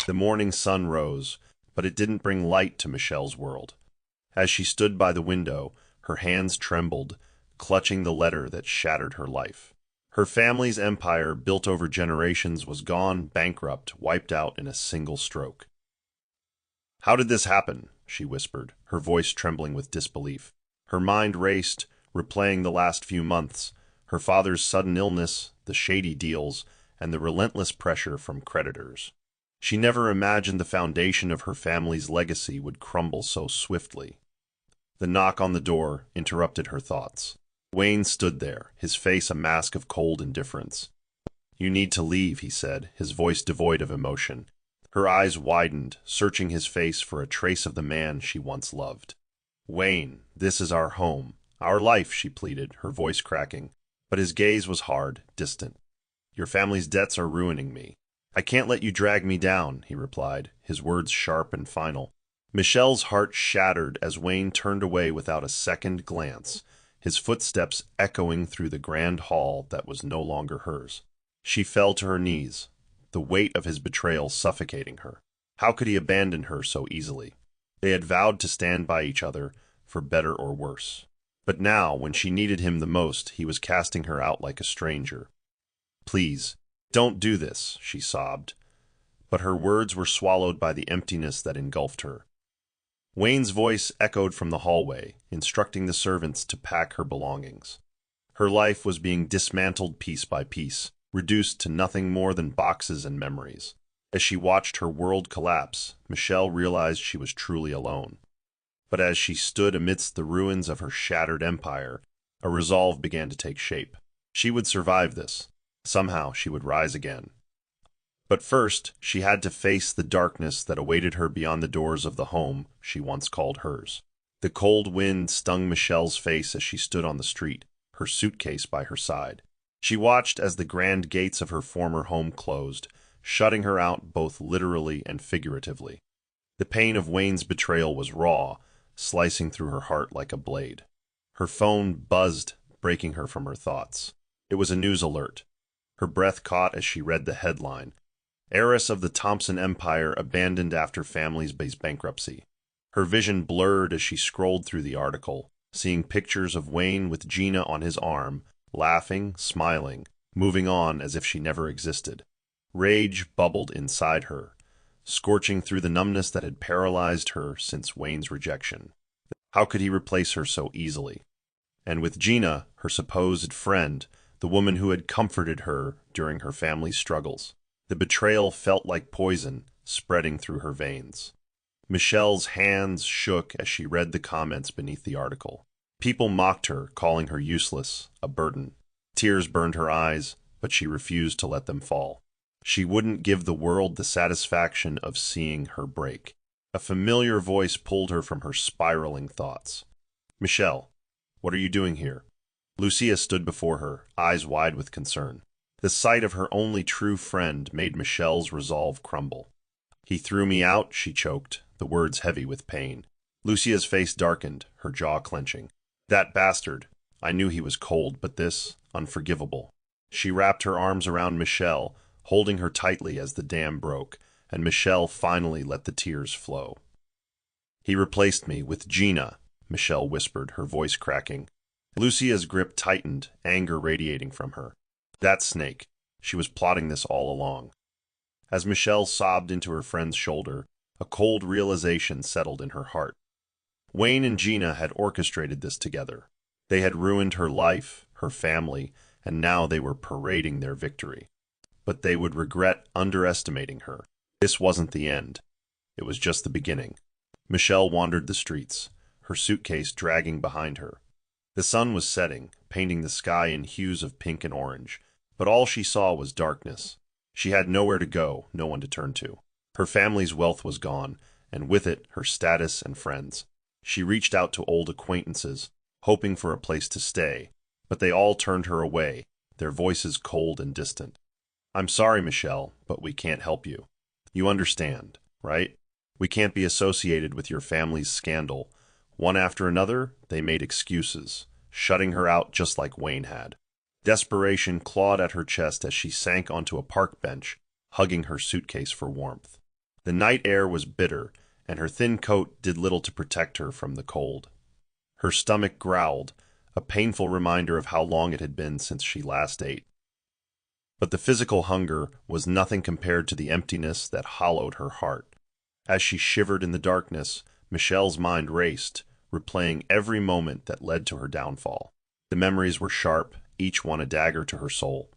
The morning sun rose, but it didn't bring light to Michelle's world. As she stood by the window, her hands trembled, clutching the letter that shattered her life. Her family's empire, built over generations, was gone, bankrupt, wiped out in a single stroke. "How did this happen?" she whispered, her voice trembling with disbelief. Her mind raced, replaying the last few months, her father's sudden illness, the shady deals, and the relentless pressure from creditors. She never imagined the foundation of her family's legacy would crumble so swiftly. The knock on the door interrupted her thoughts. Wayne stood there, his face a mask of cold indifference. "You need to leave," he said, his voice devoid of emotion. Her eyes widened, searching his face for a trace of the man she once loved. "Wayne, this is our home, our life," she pleaded, her voice cracking. But his gaze was hard, distant. "Your family's debts are ruining me." "I can't let you drag me down," he replied, his words sharp and final. Michelle's heart shattered as Wayne turned away without a second glance, his footsteps echoing through the grand hall that was no longer hers. She fell to her knees, the weight of his betrayal suffocating her. How could he abandon her so easily? They had vowed to stand by each other, for better or worse. But now, when she needed him the most, he was casting her out like a stranger. "Please, don't do this," she sobbed. But her words were swallowed by the emptiness that engulfed her. Wayne's voice echoed from the hallway, instructing the servants to pack her belongings. Her life was being dismantled piece by piece, reduced to nothing more than boxes and memories. As she watched her world collapse, Michelle realized she was truly alone. But as she stood amidst the ruins of her shattered empire, a resolve began to take shape. She would survive this. Somehow she would rise again. But first, she had to face the darkness that awaited her beyond the doors of the home she once called hers. The cold wind stung Michelle's face as she stood on the street, her suitcase by her side. She watched as the grand gates of her former home closed, shutting her out both literally and figuratively. The pain of Wayne's betrayal was raw, slicing through her heart like a blade. Her phone buzzed, breaking her from her thoughts. It was a news alert. Her breath caught as she read the headline: "Heiress of the Thompson Empire abandoned after family's bankruptcy." Her vision blurred as she scrolled through the article, seeing pictures of Wayne with Gina on his arm, laughing, smiling, moving on as if she never existed. Rage bubbled inside her, scorching through the numbness that had paralyzed her since Wayne's rejection. How could he replace her so easily? And with Gina, her supposed friend, the woman who had comforted her during her family's struggles. The betrayal felt like poison, spreading through her veins. Michelle's hands shook as she read the comments beneath the article. People mocked her, calling her useless, a burden. Tears burned her eyes, but she refused to let them fall. She wouldn't give the world the satisfaction of seeing her break. A familiar voice pulled her from her spiraling thoughts. "Michelle, what are you doing here?" Lucia stood before her, eyes wide with concern. The sight of her only true friend made Michelle's resolve crumble. "He threw me out," she choked, the words heavy with pain. Lucia's face darkened, her jaw clenching. "That bastard. I knew he was cold, but this, unforgivable." She wrapped her arms around Michelle, holding her tightly as the dam broke, and Michelle finally let the tears flow. "He replaced me with Gina," Michelle whispered, her voice cracking. Lucia's grip tightened, anger radiating from her. That snake. She was plotting this all along. As Michelle sobbed into her friend's shoulder, a cold realization settled in her heart. Wayne and Gina had orchestrated this together. They had ruined her life, her family, and now they were parading their victory. But they would regret underestimating her. This wasn't the end. It was just the beginning. Michelle wandered the streets, her suitcase dragging behind her. The sun was setting, painting the sky in hues of pink and orange, but all she saw was darkness. She had nowhere to go, no one to turn to. Her family's wealth was gone, and with it, her status and friends. She reached out to old acquaintances, hoping for a place to stay, but they all turned her away, their voices cold and distant. "I'm sorry, Michelle, but we can't help you. You understand, right? We can't be associated with your family's scandal." One after another, they made excuses, shutting her out just like Wayne had. Desperation clawed at her chest as she sank onto a park bench, hugging her suitcase for warmth. The night air was bitter, and her thin coat did little to protect her from the cold. Her stomach growled, a painful reminder of how long it had been since she last ate. But the physical hunger was nothing compared to the emptiness that hollowed her heart. As she shivered in the darkness, Michelle's mind raced, replaying every moment that led to her downfall. The memories were sharp, each one a dagger to her soul.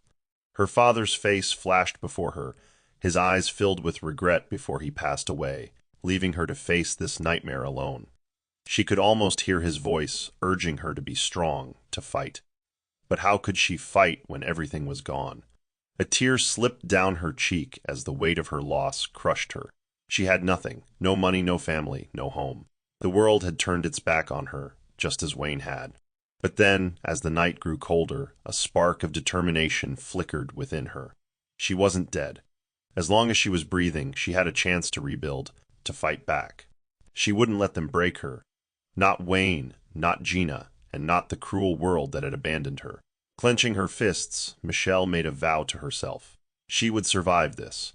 Her father's face flashed before her, his eyes filled with regret before he passed away, leaving her to face this nightmare alone. She could almost hear his voice, urging her to be strong, to fight. But how could she fight when everything was gone? A tear slipped down her cheek as the weight of her loss crushed her. She had nothing, no money, no family, no home. The world had turned its back on her, just as Wayne had. But then, as the night grew colder, a spark of determination flickered within her. She wasn't dead. As long as she was breathing, she had a chance to rebuild, to fight back. She wouldn't let them break her. Not Wayne, not Gina, and not the cruel world that had abandoned her. Clenching her fists, Michelle made a vow to herself. She would survive this.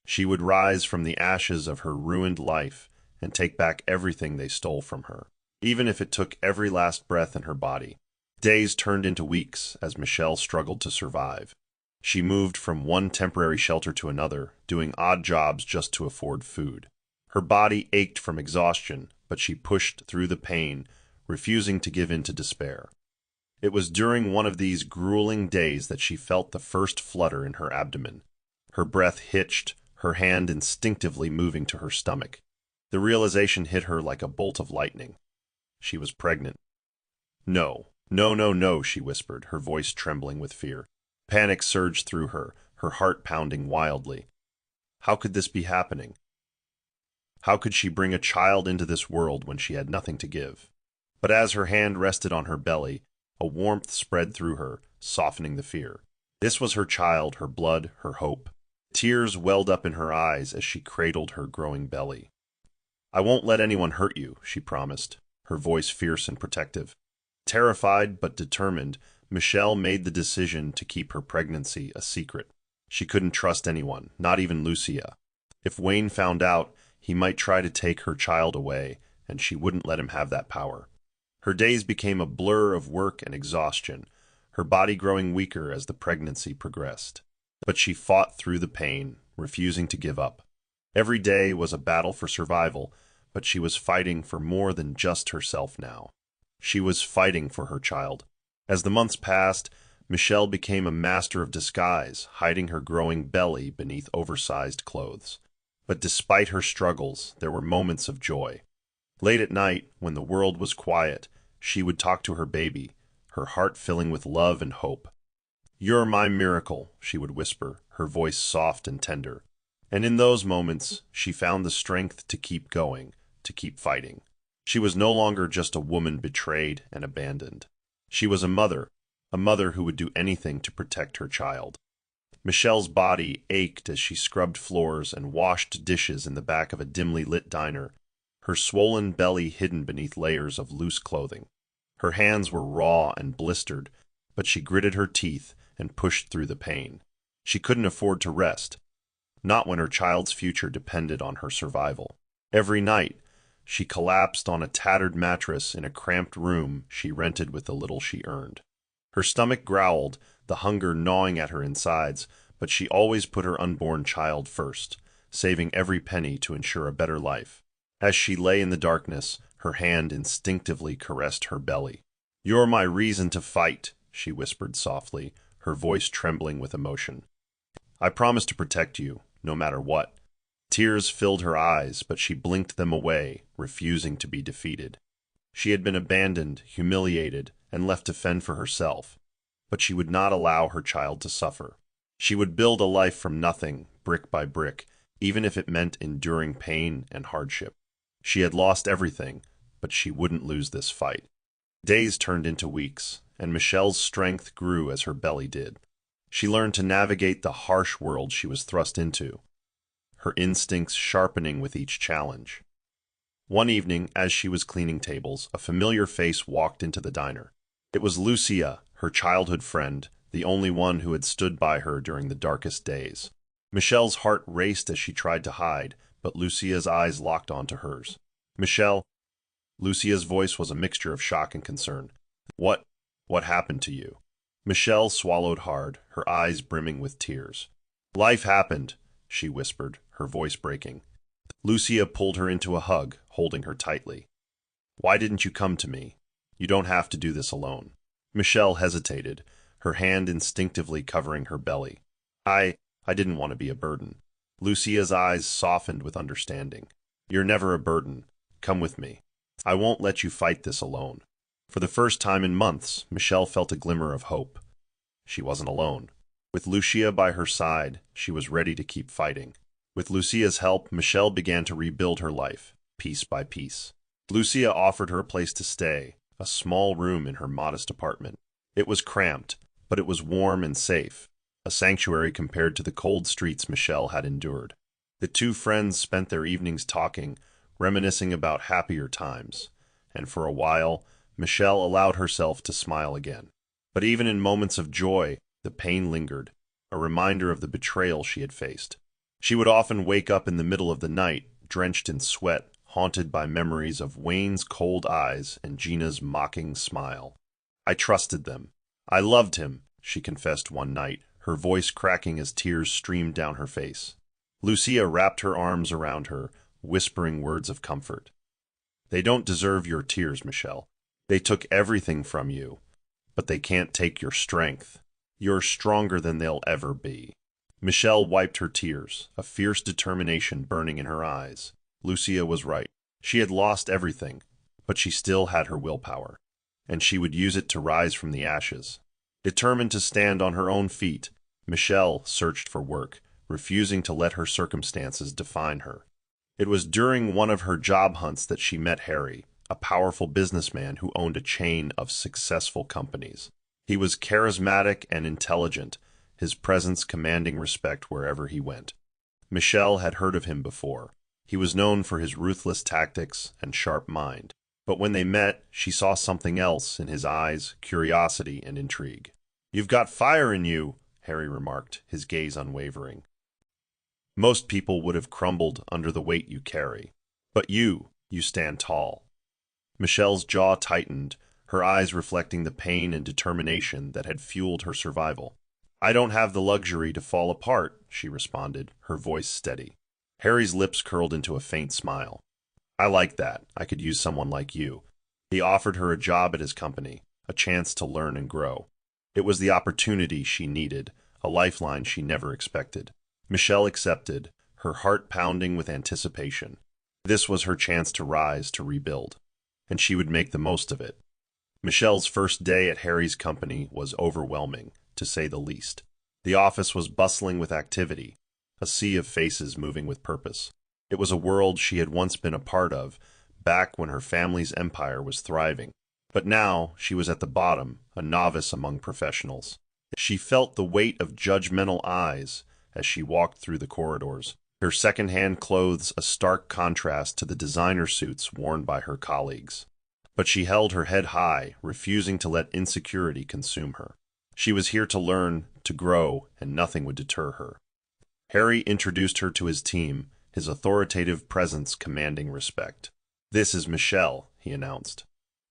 She would rise from the ashes of her ruined life and take back everything they stole from her, even if it took every last breath in her body. Days turned into weeks as Michelle struggled to survive. She moved from one temporary shelter to another, doing odd jobs just to afford food. Her body ached from exhaustion, but she pushed through the pain, refusing to give in to despair. It was during one of these grueling days that she felt the first flutter in her abdomen. Her breath hitched, her hand instinctively moving to her stomach. The realization hit her like a bolt of lightning. She was pregnant. No, no, no, no, she whispered, her voice trembling with fear. Panic surged through her, her heart pounding wildly. How could this be happening? How could she bring a child into this world when she had nothing to give? But as her hand rested on her belly, a warmth spread through her, softening the fear. This was her child, her blood, her hope. Tears welled up in her eyes as she cradled her growing belly. "I won't let anyone hurt you," she promised, her voice fierce and protective. Terrified but determined, Michelle made the decision to keep her pregnancy a secret. She couldn't trust anyone, not even Lucia. If Wayne found out, he might try to take her child away, and she wouldn't let him have that power. Her days became a blur of work and exhaustion, her body growing weaker as the pregnancy progressed. But she fought through the pain, refusing to give up. Every day was a battle for survival, but she was fighting for more than just herself now. She was fighting for her child. As the months passed, Michelle became a master of disguise, hiding her growing belly beneath oversized clothes. But despite her struggles, there were moments of joy. Late at night, when the world was quiet, she would talk to her baby, her heart filling with love and hope. "You're my miracle," she would whisper, her voice soft and tender. And in those moments, she found the strength to keep going, to keep fighting. She was no longer just a woman betrayed and abandoned. She was a mother who would do anything to protect her child. Michelle's body ached as she scrubbed floors and washed dishes in the back of a dimly lit diner, her swollen belly hidden beneath layers of loose clothing. Her hands were raw and blistered, but she gritted her teeth and pushed through the pain. She couldn't afford to rest, not when her child's future depended on her survival. Every night, she collapsed on a tattered mattress in a cramped room she rented with the little she earned. Her stomach growled, the hunger gnawing at her insides, but she always put her unborn child first, saving every penny to ensure a better life. As she lay in the darkness, her hand instinctively caressed her belly. "You're my reason to fight," she whispered softly, her voice trembling with emotion. "I promise to protect you, no matter what." Tears filled her eyes, but she blinked them away, refusing to be defeated. She had been abandoned, humiliated, and left to fend for herself, but she would not allow her child to suffer. She would build a life from nothing, brick by brick, even if it meant enduring pain and hardship. She had lost everything, but she wouldn't lose this fight. Days turned into weeks, and Michelle's strength grew as her belly did. She learned to navigate the harsh world she was thrust into, her instincts sharpening with each challenge. One evening, as she was cleaning tables, a familiar face walked into the diner. It was Lucia, her childhood friend, the only one who had stood by her during the darkest days. Michelle's heart raced as she tried to hide, but Lucia's eyes locked onto hers. Michelle, Lucia's voice was a mixture of shock and concern. What, what happened to you? Michelle swallowed hard, her eyes brimming with tears. Life happened, she whispered, her voice breaking. Lucia pulled her into a hug, holding her tightly. Why didn't you come to me? You don't have to do this alone. Michelle hesitated, her hand instinctively covering her belly. I didn't want to be a burden. Lucia's eyes softened with understanding. You're never a burden. Come with me. I won't let you fight this alone. For the first time in months, Michelle felt a glimmer of hope. She wasn't alone. With Lucia by her side, she was ready to keep fighting. With Lucia's help, Michelle began to rebuild her life, piece by piece. Lucia offered her a place to stay, a small room in her modest apartment. It was cramped, but it was warm and safe, a sanctuary compared to the cold streets Michelle had endured. The two friends spent their evenings talking, reminiscing about happier times, and for a while, Michelle allowed herself to smile again. But even in moments of joy, the pain lingered, a reminder of the betrayal she had faced. She would often wake up in the middle of the night, drenched in sweat, haunted by memories of Wayne's cold eyes and Gina's mocking smile. I trusted them. I loved him, she confessed one night, her voice cracking as tears streamed down her face. Lucia wrapped her arms around her, whispering words of comfort. They don't deserve your tears, Michelle. They took everything from you, but they can't take your strength. You're stronger than they'll ever be. Michelle wiped her tears, a fierce determination burning in her eyes. Lucia was right. She had lost everything, but she still had her willpower, and she would use it to rise from the ashes. Determined to stand on her own feet, Michelle searched for work, refusing to let her circumstances define her. It was during one of her job hunts that she met Harry, a powerful businessman who owned a chain of successful companies. He was charismatic and intelligent, his presence commanding respect wherever he went. Michelle had heard of him before. He was known for his ruthless tactics and sharp mind. But when they met, she saw something else in his eyes, curiosity and intrigue. "You've got fire in you," Harry remarked, his gaze unwavering. "Most people would have crumbled under the weight you carry. But you stand tall." Michelle's jaw tightened, her eyes reflecting the pain and determination that had fueled her survival. "I don't have the luxury to fall apart," she responded, her voice steady. Harry's lips curled into a faint smile. "I like that. I could use someone like you." He offered her a job at his company, a chance to learn and grow. It was the opportunity she needed, a lifeline she never expected. Michelle accepted, her heart pounding with anticipation. This was her chance to rise, to rebuild, and she would make the most of it. Michelle's first day at Harry's company was overwhelming, to say the least. The office was bustling with activity, a sea of faces moving with purpose. It was a world she had once been a part of, back when her family's empire was thriving. But now she was at the bottom, a novice among professionals. She felt the weight of judgmental eyes as she walked through the corridors, her second-hand clothes a stark contrast to the designer suits worn by her colleagues. But she held her head high, refusing to let insecurity consume her. She was here to learn, to grow, and nothing would deter her. Harry introduced her to his team, his authoritative presence commanding respect. "This is Michelle," he announced.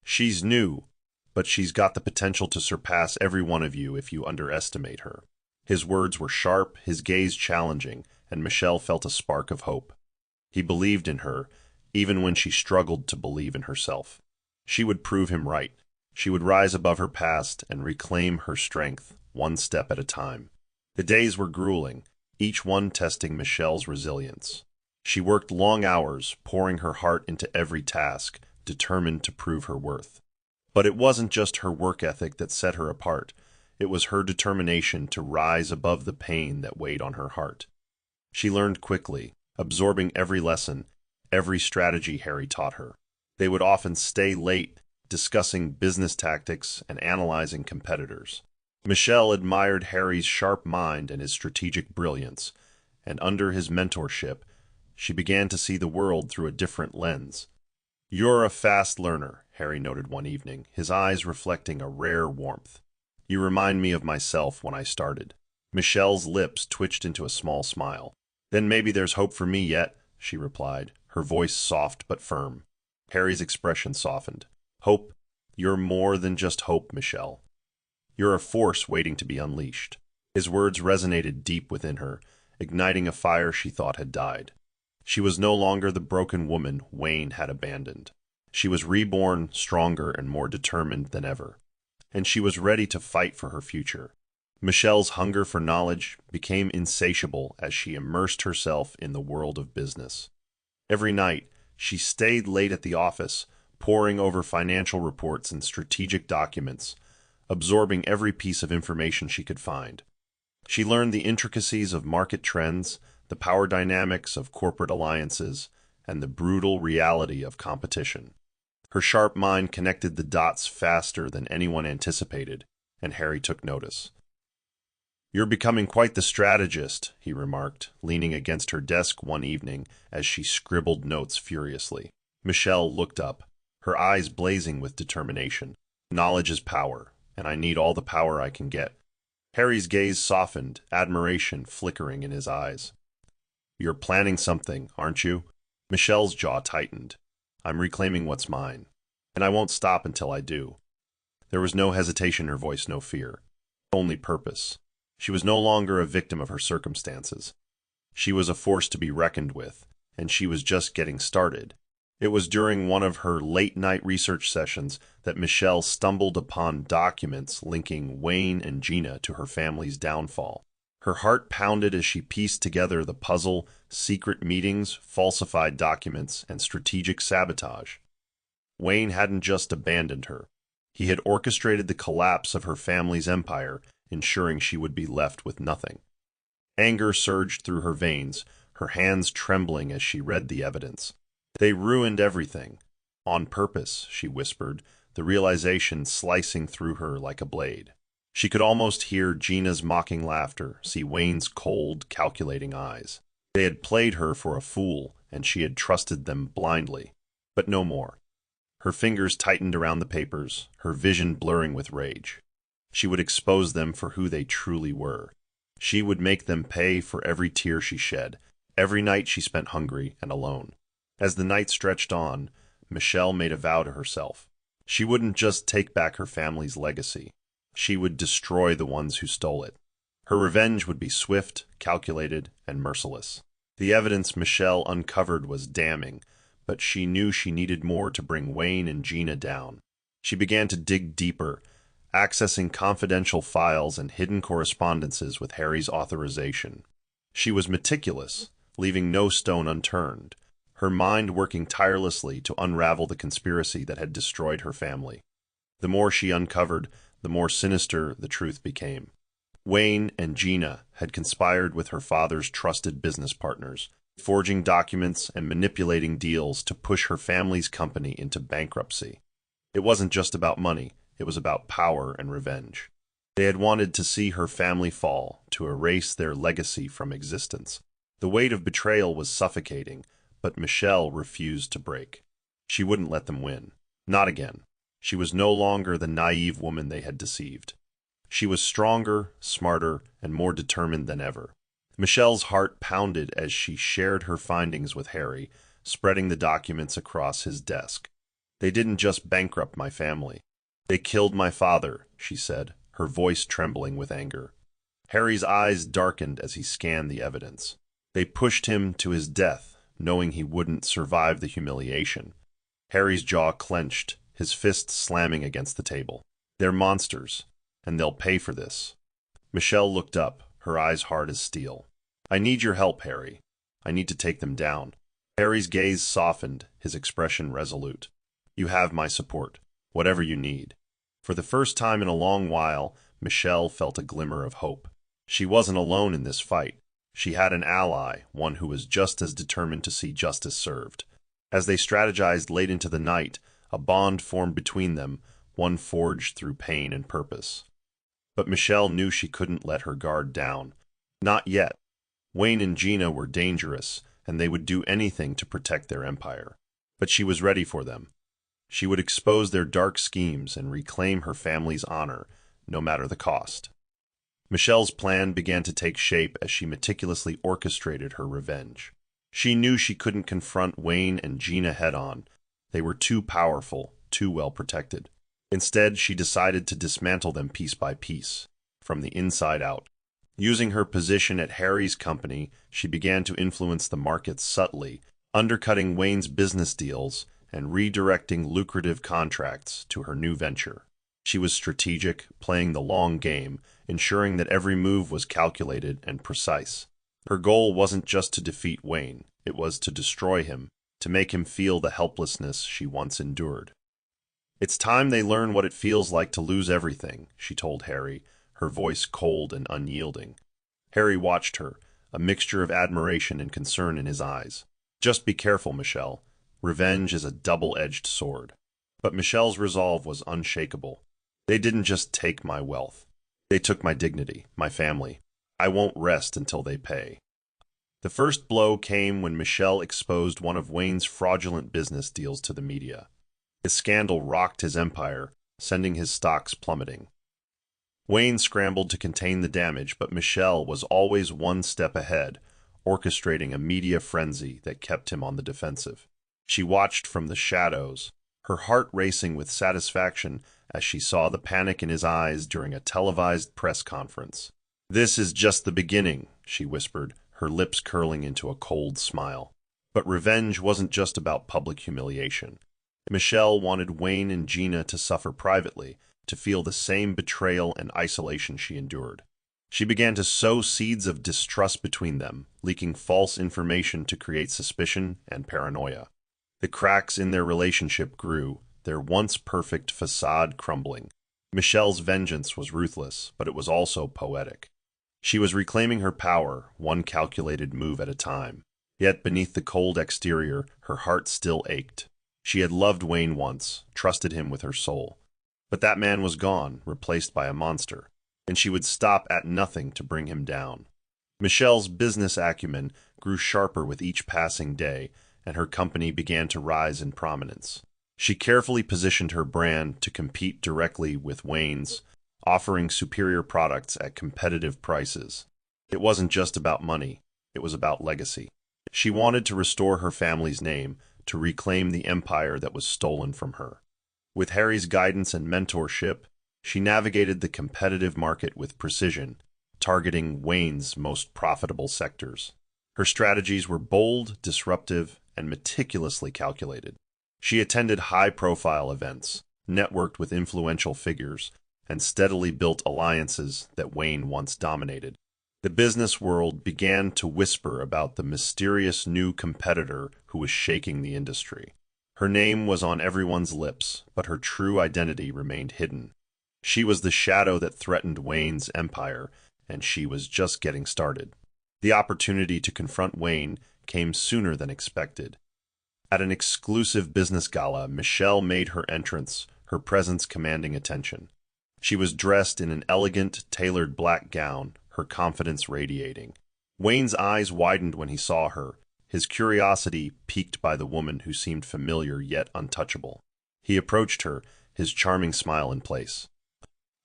"She's new, but she's got the potential to surpass every one of you if you underestimate her." His words were sharp, his gaze challenging, and Michelle felt a spark of hope. He believed in her, even when she struggled to believe in herself. She would prove him right. She would rise above her past and reclaim her strength, one step at a time. The days were grueling, each one testing Michelle's resilience. She worked long hours, pouring her heart into every task, determined to prove her worth. But it wasn't just her work ethic that set her apart. It was her determination to rise above the pain that weighed on her heart. She learned quickly, absorbing every lesson, every strategy Harry taught her. They would often stay late, discussing business tactics and analyzing competitors. Michelle admired Harry's sharp mind and his strategic brilliance, and under his mentorship, she began to see the world through a different lens. "You're a fast learner," Harry noted one evening, his eyes reflecting a rare warmth. "You remind me of myself when I started." Michelle's lips twitched into a small smile. "Then maybe there's hope for me yet," she replied, her voice soft but firm. Harry's expression softened. Hope? You're more than just hope, Michelle. You're a force waiting to be unleashed. His words resonated deep within her, igniting a fire she thought had died. She was no longer the broken woman Wayne had abandoned. She was reborn, stronger and more determined than ever. And she was ready to fight for her future. Michelle's hunger for knowledge became insatiable as she immersed herself in the world of business. Every night, she stayed late at the office, poring over financial reports and strategic documents, absorbing every piece of information she could find. She learned the intricacies of market trends, the power dynamics of corporate alliances, and the brutal reality of competition. Her sharp mind connected the dots faster than anyone anticipated, and Harry took notice. "You're becoming quite the strategist," he remarked, leaning against her desk one evening as she scribbled notes furiously. Michelle looked up, her eyes blazing with determination. "Knowledge is power, and I need all the power I can get." Harry's gaze softened, admiration flickering in his eyes. "You're planning something, aren't you?" Michelle's jaw tightened. "I'm reclaiming what's mine, and I won't stop until I do." There was no hesitation in her voice, no fear, only purpose. She was no longer a victim of her circumstances. She was a force to be reckoned with, and she was just getting started. It was during one of her late-night research sessions that Michelle stumbled upon documents linking Wayne and Gina to her family's downfall. Her heart pounded as she pieced together the puzzle: secret meetings, falsified documents, and strategic sabotage. Wayne hadn't just abandoned her. He had orchestrated the collapse of her family's empire, ensuring she would be left with nothing. Anger surged through her veins, her hands trembling as she read the evidence. "They ruined everything. On purpose," she whispered, the realization slicing through her like a blade. She could almost hear Gina's mocking laughter, see Wayne's cold, calculating eyes. They had played her for a fool, and she had trusted them blindly. But no more. Her fingers tightened around the papers, her vision blurring with rage. She would expose them for who they truly were. She would make them pay for every tear she shed, every night she spent hungry and alone. As the night stretched on, Michelle made a vow to herself. She wouldn't just take back her family's legacy. She would destroy the ones who stole it. Her revenge would be swift, calculated, and merciless. The evidence Michelle uncovered was damning, but she knew she needed more to bring Wayne and Gina down. She began to dig deeper, accessing confidential files and hidden correspondences with Harry's authorization. She was meticulous, leaving no stone unturned, her mind working tirelessly to unravel the conspiracy that had destroyed her family. The more she uncovered, the more sinister the truth became. Wayne and Gina had conspired with her father's trusted business partners, forging documents and manipulating deals to push her family's company into bankruptcy. It wasn't just about money, it was about power and revenge. They had wanted to see her family fall, to erase their legacy from existence. The weight of betrayal was suffocating, but Michelle refused to break. She wouldn't let them win. Not again. She was no longer the naive woman they had deceived. She was stronger, smarter, and more determined than ever. Michelle's heart pounded as she shared her findings with Harry, spreading the documents across his desk. "They didn't just bankrupt my family. They killed my father," she said, her voice trembling with anger. Harry's eyes darkened as he scanned the evidence. "They pushed him to his death, knowing he wouldn't survive the humiliation." Harry's jaw clenched, his fists slamming against the table. "They're monsters, and they'll pay for this." Michelle looked up, her eyes hard as steel. "I need your help, Harry. I need to take them down." Harry's gaze softened, his expression resolute. "You have my support, whatever you need." For the first time in a long while, Michelle felt a glimmer of hope. She wasn't alone in this fight. She had an ally, one who was just as determined to see justice served. As they strategized late into the night, a bond formed between them, one forged through pain and purpose. But Michelle knew she couldn't let her guard down. Not yet. Wayne and Gina were dangerous, and they would do anything to protect their empire. But she was ready for them. She would expose their dark schemes and reclaim her family's honor, no matter the cost. Michelle's plan began to take shape as she meticulously orchestrated her revenge. She knew she couldn't confront Wayne and Gina head-on. They were too powerful, too well protected. Instead, she decided to dismantle them piece by piece, from the inside out. Using her position at Harry's company, she began to influence the markets subtly, undercutting Wayne's business deals and redirecting lucrative contracts to her new venture. She was strategic, playing the long game, ensuring that every move was calculated and precise. Her goal wasn't just to defeat Wayne, it was to destroy him, to make him feel the helplessness she once endured. "It's time they learn what it feels like to lose everything," she told Harry, her voice cold and unyielding. Harry watched her, a mixture of admiration and concern in his eyes. "Just be careful, Michelle. Revenge is a double-edged sword." But Michelle's resolve was unshakable. "They didn't just take my wealth. They took my dignity, my family. I won't rest until they pay." The first blow came when Michelle exposed one of Wayne's fraudulent business deals to the media. The scandal rocked his empire, sending his stocks plummeting. Wayne scrambled to contain the damage, but Michelle was always one step ahead, orchestrating a media frenzy that kept him on the defensive. She watched from the shadows, her heart racing with satisfaction as she saw the panic in his eyes during a televised press conference. "This is just the beginning," she whispered, her lips curling into a cold smile. But revenge wasn't just about public humiliation. Michelle wanted Wayne and Gina to suffer privately, to feel the same betrayal and isolation she endured. She began to sow seeds of distrust between them, leaking false information to create suspicion and paranoia. The cracks in their relationship grew, their once perfect facade crumbling. Michelle's vengeance was ruthless, but it was also poetic. She was reclaiming her power, one calculated move at a time. Yet beneath the cold exterior, her heart still ached. She had loved Wayne once, trusted him with her soul. But that man was gone, replaced by a monster, and she would stop at nothing to bring him down. Michelle's business acumen grew sharper with each passing day, and her company began to rise in prominence. She carefully positioned her brand to compete directly with Wayne's, offering superior products at competitive prices. It wasn't just about money, it was about legacy. She wanted to restore her family's name, to reclaim the empire that was stolen from her. With Harry's guidance and mentorship, she navigated the competitive market with precision, targeting Wayne's most profitable sectors. Her strategies were bold, disruptive, and meticulously calculated. She attended high-profile events, networked with influential figures, and steadily built alliances that Wayne once dominated. The business world began to whisper about the mysterious new competitor who was shaking the industry. Her name was on everyone's lips, but her true identity remained hidden. She was the shadow that threatened Wayne's empire, and she was just getting started. The opportunity to confront Wayne came sooner than expected. At an exclusive business gala, Michelle made her entrance, her presence commanding attention. She was dressed in an elegant, tailored black gown, her confidence radiating. Wayne's eyes widened when he saw her, his curiosity piqued by the woman who seemed familiar yet untouchable. He approached her, his charming smile in place.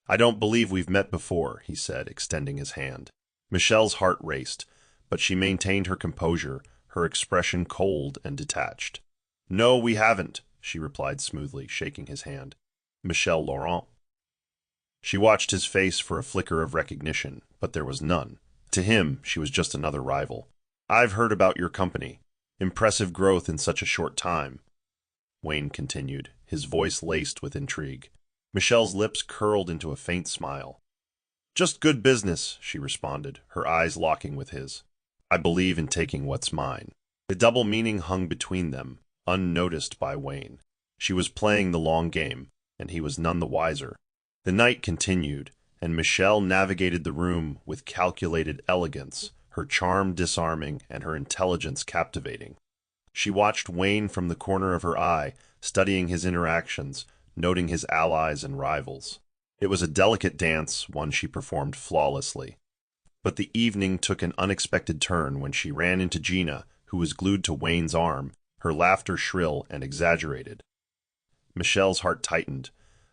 "I don't believe we've met before," he said, extending his hand. Michelle's heart raced, but she maintained her composure, her expression cold and detached. "No, we haven't," she replied smoothly, shaking his hand. "Michel Laurent." She watched his face for a flicker of recognition, but there was none. To him, she was just another rival. "I've heard about your company. Impressive growth in such a short time," Wayne continued, his voice laced with intrigue. Michelle's lips curled into a faint smile. "Just good business," she responded, her eyes locking with his. "I believe in taking what's mine." The double meaning hung between them, unnoticed by Wayne. She was playing the long game, and he was none the wiser. The night continued, and Michelle navigated the room with calculated elegance, her charm disarming and her intelligence captivating. She watched Wayne from the corner of her eye, studying his interactions, noting his allies and rivals. It was a delicate dance, one she performed flawlessly. But the evening took an unexpected turn when she ran into Gina, who was glued to Wayne's arm, her laughter shrill and exaggerated. Michelle's heart tightened,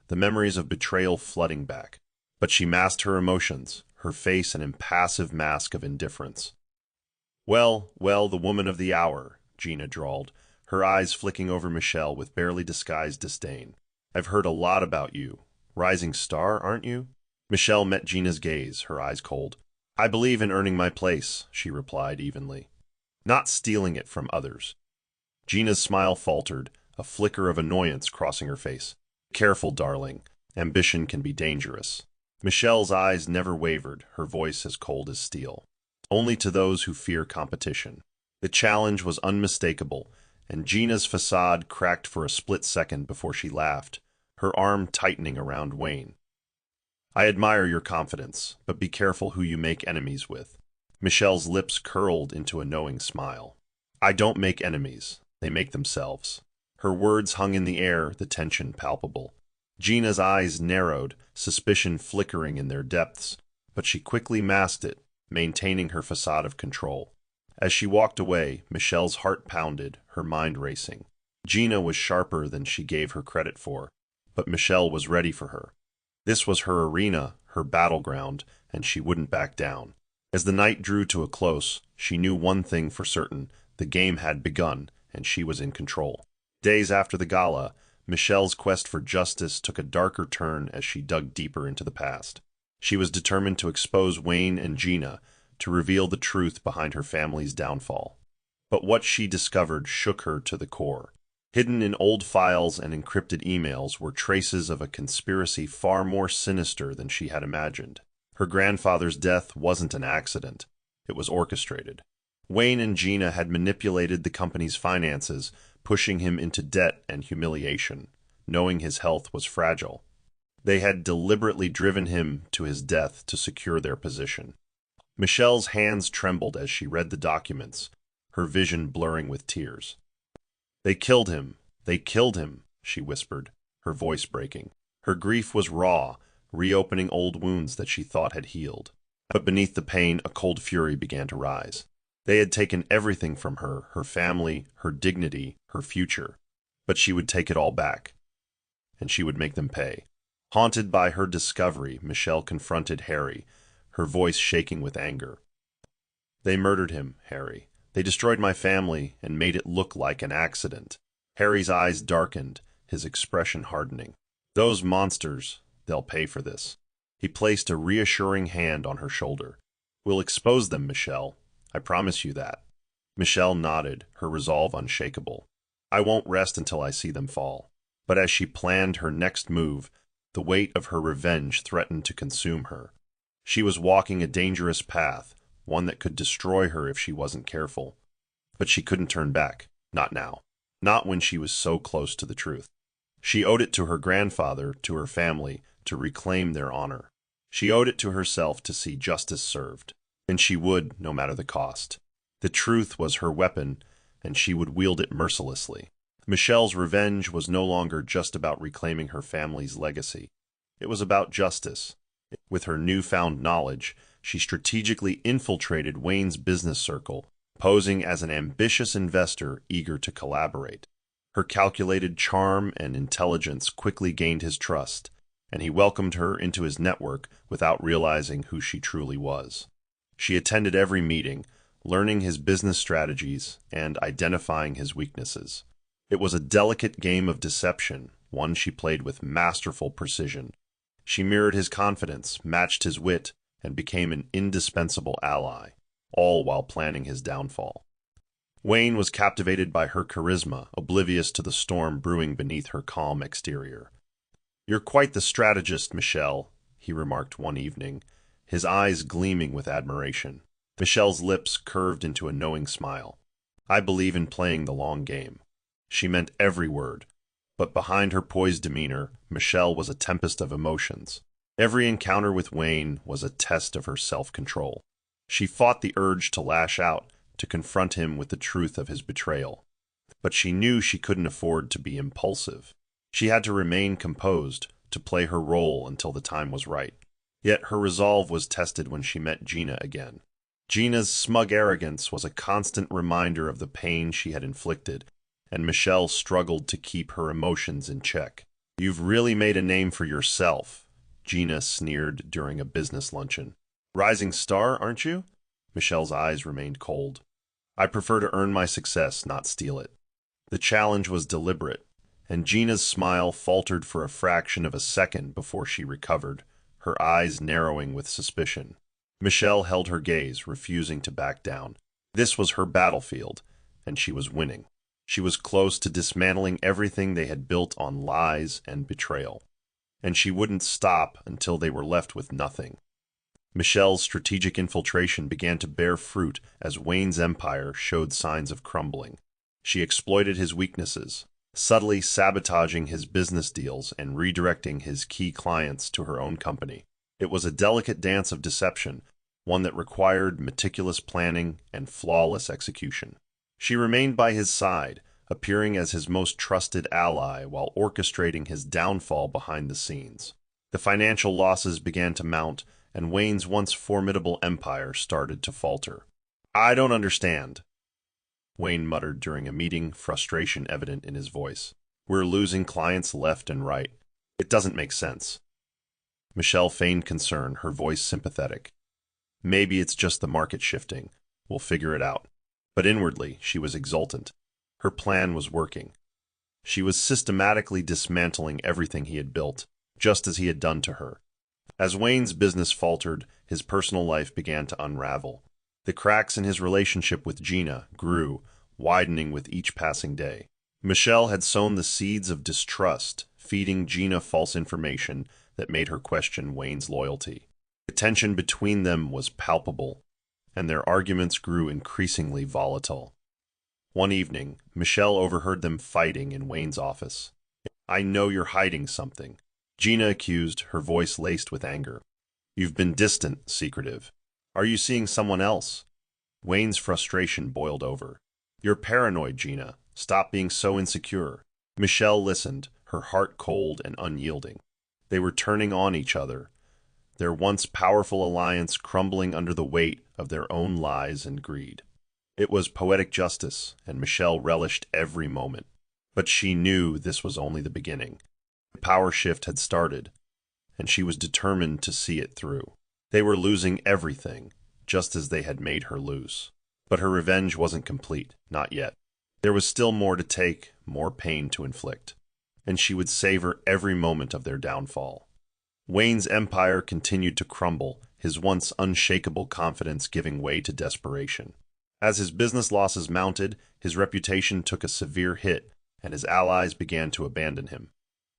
the memories of betrayal flooding back. But she masked her emotions, her face an impassive mask of indifference. Well, the woman of the hour, Gina drawled, her eyes flicking over Michelle with barely disguised disdain. I've heard a lot about you. Rising star, aren't you? Michelle met Gina's gaze, her eyes cold. I believe in earning my place, she replied evenly, not stealing it from others. Gina's smile faltered, a flicker of annoyance crossing her face. Careful, darling. Ambition can be dangerous. Michelle's eyes never wavered, her voice as cold as steel. Only to those who fear competition. The challenge was unmistakable, and Gina's facade cracked for a split second before she laughed, her arm tightening around Wayne. I admire your confidence, but be careful who you make enemies with. Michelle's lips curled into a knowing smile. I don't make enemies, they make themselves. Her words hung in the air, the tension palpable. Gina's eyes narrowed, suspicion flickering in their depths, but she quickly masked it, maintaining her facade of control. As she walked away, Michelle's heart pounded, her mind racing. Gina was sharper than she gave her credit for, but Michelle was ready for her. This was her arena, her battleground, and she wouldn't back down. As the night drew to a close, she knew one thing for certain: the game had begun, and she was in control. Days after the gala, Michelle's quest for justice took a darker turn as she dug deeper into the past. She was determined to expose Wayne and Gina, to reveal the truth behind her family's downfall. But what she discovered shook her to the core. Hidden in old files and encrypted emails were traces of a conspiracy far more sinister than she had imagined. Her grandfather's death wasn't an accident. It was orchestrated. Wayne and Gina had manipulated the company's finances, pushing him into debt and humiliation, knowing his health was fragile. They had deliberately driven him to his death to secure their position. Michelle's hands trembled as she read the documents, her vision blurring with tears. They killed him, she whispered, her voice breaking. Her grief was raw, reopening old wounds that she thought had healed. But beneath the pain, a cold fury began to rise. They had taken everything from her, her family, her dignity, her future. But she would take it all back, and she would make them pay. Haunted by her discovery, Michelle confronted Harry, her voice shaking with anger. They murdered him, Harry. They destroyed my family and made it look like an accident. Harry's eyes darkened, his expression hardening. Those monsters, they'll pay for this. He placed a reassuring hand on her shoulder. We'll expose them, Michelle. I promise you that. Michelle nodded, her resolve unshakable. I won't rest until I see them fall. But as she planned her next move, the weight of her revenge threatened to consume her. She was walking a dangerous path, one that could destroy her if she wasn't careful. But she couldn't turn back, not now. Not when she was so close to the truth. She owed it to her grandfather, to her family, to reclaim their honor. She owed it to herself to see justice served. And she would, no matter the cost. The truth was her weapon, and she would wield it mercilessly. Michelle's revenge was no longer just about reclaiming her family's legacy. It was about justice. With her newfound knowledge, she strategically infiltrated Wayne's business circle, posing as an ambitious investor eager to collaborate. Her calculated charm and intelligence quickly gained his trust, and he welcomed her into his network without realizing who she truly was. She attended every meeting, learning his business strategies and identifying his weaknesses. It was a delicate game of deception, one she played with masterful precision. She mirrored his confidence, matched his wit, and became an indispensable ally, all while planning his downfall. Wayne was captivated by her charisma, oblivious to the storm brewing beneath her calm exterior. "You're quite the strategist, Michelle," he remarked one evening, his eyes gleaming with admiration. Michelle's lips curved into a knowing smile. "I believe in playing the long game." She meant every word, but behind her poised demeanor, Michelle was a tempest of emotions. Every encounter with Wayne was a test of her self-control. She fought the urge to lash out, to confront him with the truth of his betrayal. But she knew she couldn't afford to be impulsive. She had to remain composed, to play her role until the time was right. Yet her resolve was tested when she met Gina again. Gina's smug arrogance was a constant reminder of the pain she had inflicted, and Michelle struggled to keep her emotions in check. "You've really made a name for yourself," Gina sneered during a business luncheon. "Rising star, aren't you?" Michelle's eyes remained cold. I prefer to earn my success, not steal it. The challenge was deliberate, and Gina's smile faltered for a fraction of a second before she recovered, her eyes narrowing with suspicion. Michelle held her gaze, refusing to back down. This was her battlefield, and she was winning. She was close to dismantling everything they had built on lies and betrayal. And she wouldn't stop until they were left with nothing. Michelle's strategic infiltration began to bear fruit as Wayne's empire showed signs of crumbling. She exploited his weaknesses, subtly sabotaging his business deals and redirecting his key clients to her own company. It was a delicate dance of deception, one that required meticulous planning and flawless execution. She remained by his side, appearing as his most trusted ally while orchestrating his downfall behind the scenes. The financial losses began to mount, and Wayne's once formidable empire started to falter. "I don't understand," Wayne muttered during a meeting, frustration evident in his voice. "We're losing clients left and right. It doesn't make sense." Michelle feigned concern, her voice sympathetic. "Maybe it's just the market shifting. We'll figure it out." But inwardly, she was exultant. Her plan was working. She was systematically dismantling everything he had built, just as he had done to her. As Wayne's business faltered, his personal life began to unravel. The cracks in his relationship with Gina grew, widening with each passing day. Michelle had sown the seeds of distrust, feeding Gina false information that made her question Wayne's loyalty. The tension between them was palpable, and their arguments grew increasingly volatile. One evening, Michelle overheard them fighting in Wayne's office. "I know you're hiding something," Gina accused, her voice laced with anger. "You've been distant, secretive. Are you seeing someone else?" Wayne's frustration boiled over. "You're paranoid, Gina. Stop being so insecure." Michelle listened, her heart cold and unyielding. They were turning on each other, their once powerful alliance crumbling under the weight of their own lies and greed. It was poetic justice, and Michelle relished every moment. But she knew this was only the beginning. The power shift had started, and she was determined to see it through. They were losing everything, just as they had made her lose. But her revenge wasn't complete, not yet. There was still more to take, more pain to inflict, and she would savor every moment of their downfall. Wayne's empire continued to crumble, his once unshakable confidence giving way to desperation. As his business losses mounted, his reputation took a severe hit, and his allies began to abandon him.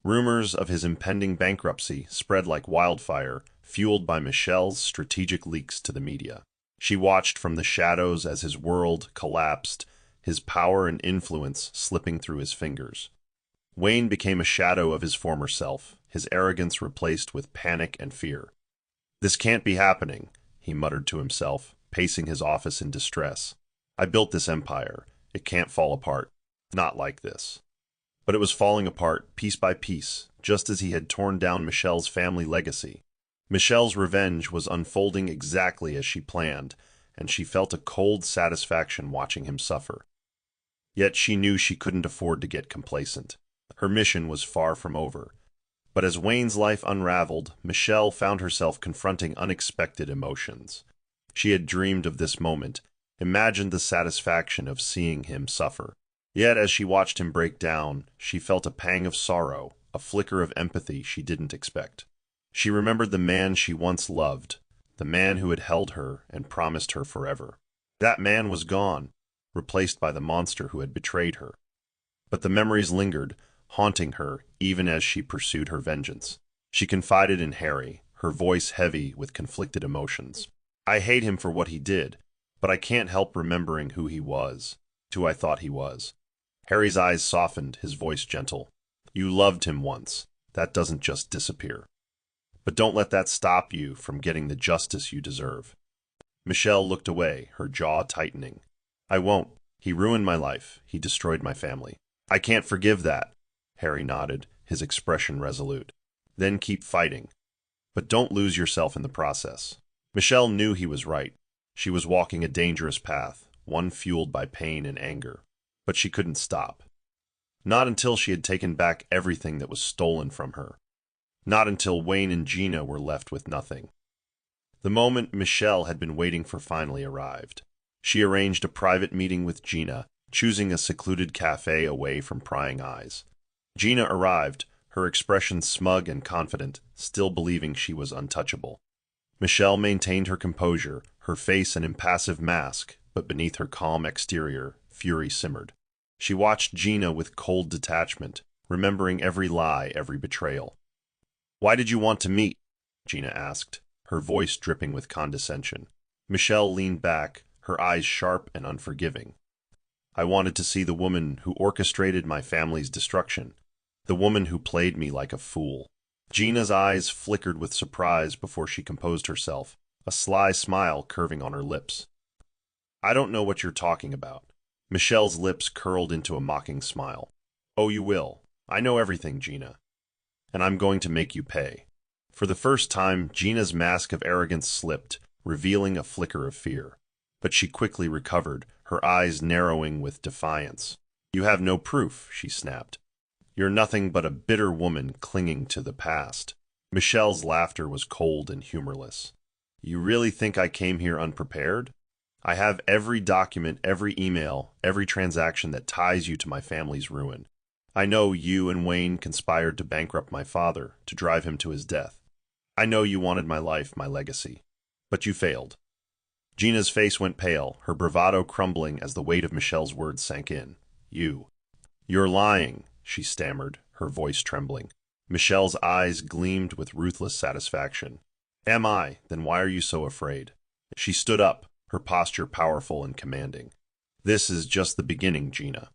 Rumors of his impending bankruptcy spread like wildfire, fueled by Michelle's strategic leaks to the media. She watched from the shadows as his world collapsed, his power and influence slipping through his fingers. Wayne became a shadow of his former self, his arrogance replaced with panic and fear. "This can't be happening," he muttered to himself, pacing his office in distress. "I built this empire. It can't fall apart. Not like this." But it was falling apart, piece by piece, just as he had torn down Michelle's family legacy. Michelle's revenge was unfolding exactly as she planned, and she felt a cold satisfaction watching him suffer. Yet she knew she couldn't afford to get complacent. Her mission was far from over. But as Wayne's life unraveled, Michelle found herself confronting unexpected emotions. She had dreamed of this moment, imagined the satisfaction of seeing him suffer. Yet as she watched him break down, she felt a pang of sorrow, a flicker of empathy she didn't expect. She remembered the man she once loved, the man who had held her and promised her forever. That man was gone, replaced by the monster who had betrayed her. But the memories lingered, haunting her even as she pursued her vengeance. She confided in Harry, her voice heavy with conflicted emotions. "I hate him for what he did, but I can't help remembering who he was, who I thought he was." Harry's eyes softened, his voice gentle. "You loved him once. That doesn't just disappear. But don't let that stop you from getting the justice you deserve." Michelle looked away, her jaw tightening. "I won't. He ruined my life. He destroyed my family." "I can't forgive that." Harry nodded, his expression resolute. "Then keep fighting. But don't lose yourself in the process." Michelle knew he was right. She was walking a dangerous path, one fueled by pain and anger. But she couldn't stop. Not until she had taken back everything that was stolen from her. Not until Wayne and Gina were left with nothing. The moment Michelle had been waiting for finally arrived. She arranged a private meeting with Gina, choosing a secluded cafe away from prying eyes. Gina arrived, her expression smug and confident, still believing she was untouchable. Michelle maintained her composure, her face an impassive mask, but beneath her calm exterior, fury simmered. She watched Gina with cold detachment, remembering every lie, every betrayal. "Why did you want to meet?" Gina asked, her voice dripping with condescension. Michelle leaned back, her eyes sharp and unforgiving. "I wanted to see the woman who orchestrated my family's destruction, the woman who played me like a fool." Gina's eyes flickered with surprise before she composed herself, a sly smile curving on her lips. "I don't know what you're talking about." Michelle's lips curled into a mocking smile. "Oh, you will. I know everything, Gina. And I'm going to make you pay." For the first time, Gina's mask of arrogance slipped, revealing a flicker of fear. But she quickly recovered, her eyes narrowing with defiance. "You have no proof," she snapped. "You're nothing but a bitter woman clinging to the past." Michelle's laughter was cold and humorless. "You really think I came here unprepared? I have every document, every email, every transaction that ties you to my family's ruin. I know you and Wayne conspired to bankrupt my father, to drive him to his death. I know you wanted my life, my legacy. But you failed." Gina's face went pale, her bravado crumbling as the weight of Michelle's words sank in. "You're lying," she stammered, her voice trembling. Michelle's eyes gleamed with ruthless satisfaction. "Am I? Then why are you so afraid?" She stood up, her posture powerful and commanding. "This is just the beginning, Gina.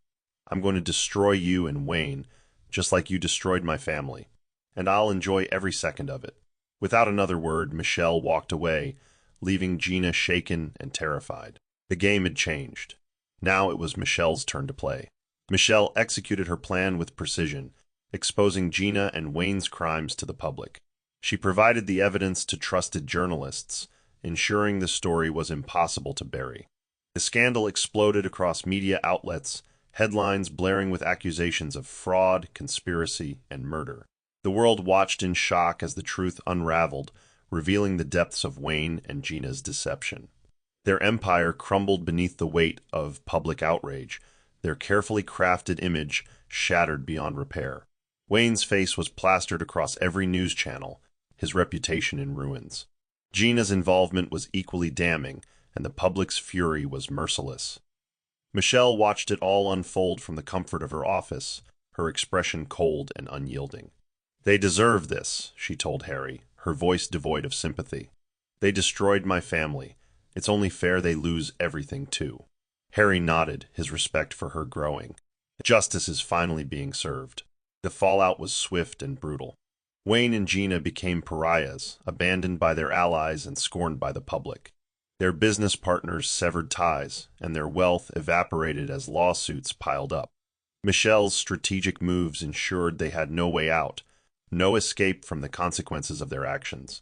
I'm going to destroy you and Wayne, just like you destroyed my family. And I'll enjoy every second of it." Without another word, Michelle walked away, leaving Gina shaken and terrified. The game had changed. Now it was Michelle's turn to play. Michelle executed her plan with precision, exposing Gina and Wayne's crimes to the public. She provided the evidence to trusted journalists, ensuring the story was impossible to bury. The scandal exploded across media outlets, headlines blaring with accusations of fraud, conspiracy, and murder. The world watched in shock as the truth unraveled, revealing the depths of Wayne and Gina's deception. Their empire crumbled beneath the weight of public outrage, their carefully crafted image shattered beyond repair. Wayne's face was plastered across every news channel, his reputation in ruins. Gina's involvement was equally damning, and the public's fury was merciless. Michelle watched it all unfold from the comfort of her office, her expression cold and unyielding. "They deserve this," she told Harry, her voice devoid of sympathy. "They destroyed my family. It's only fair they lose everything, too." Harry nodded, his respect for her growing. Justice is finally being served. The fallout was swift and brutal. Wayne and Gina became pariahs, abandoned by their allies and scorned by the public. Their business partners severed ties, and their wealth evaporated as lawsuits piled up. Michelle's strategic moves ensured they had no way out, no escape from the consequences of their actions.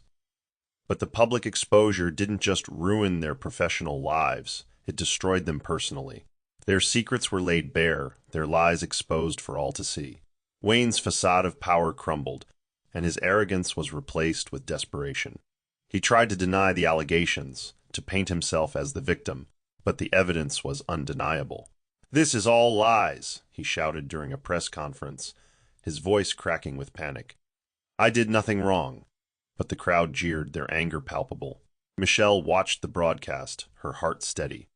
But the public exposure didn't just ruin their professional lives, it destroyed them personally. Their secrets were laid bare, their lies exposed for all to see. Wayne's facade of power crumbled, and his arrogance was replaced with desperation. He tried to deny the allegations, to paint himself as the victim, but the evidence was undeniable. "This is all lies," he shouted during a press conference, his voice cracking with panic. "I did nothing wrong." But the crowd jeered, their anger palpable. Michelle watched the broadcast, her heart steady.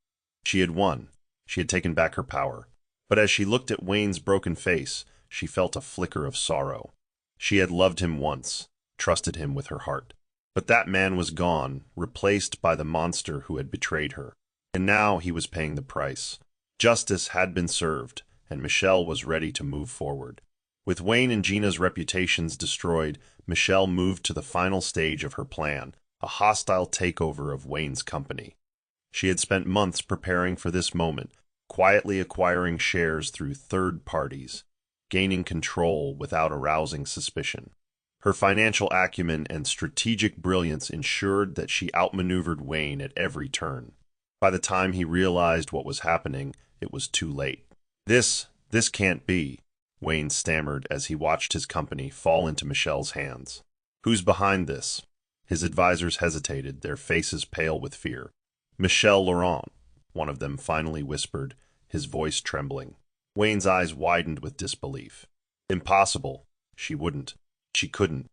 She had won. She had taken back her power. But as she looked at Wayne's broken face, she felt a flicker of sorrow. She had loved him once, trusted him with her heart. But that man was gone, replaced by the monster who had betrayed her. And now he was paying the price. Justice had been served, and Michelle was ready to move forward. With Wayne and Gina's reputations destroyed, Michelle moved to the final stage of her plan, a hostile takeover of Wayne's company. She had spent months preparing for this moment, quietly acquiring shares through third parties, gaining control without arousing suspicion. Her financial acumen and strategic brilliance ensured that she outmaneuvered Wayne at every turn. By the time he realized what was happening, it was too late. This can't be," Wayne stammered as he watched his company fall into Michelle's hands. "Who's behind this?" His advisors hesitated, their faces pale with fear. "Michelle Laurent." one of them finally whispered, his voice trembling. Wayne's eyes widened with disbelief. Impossible. She wouldn't. She couldn't.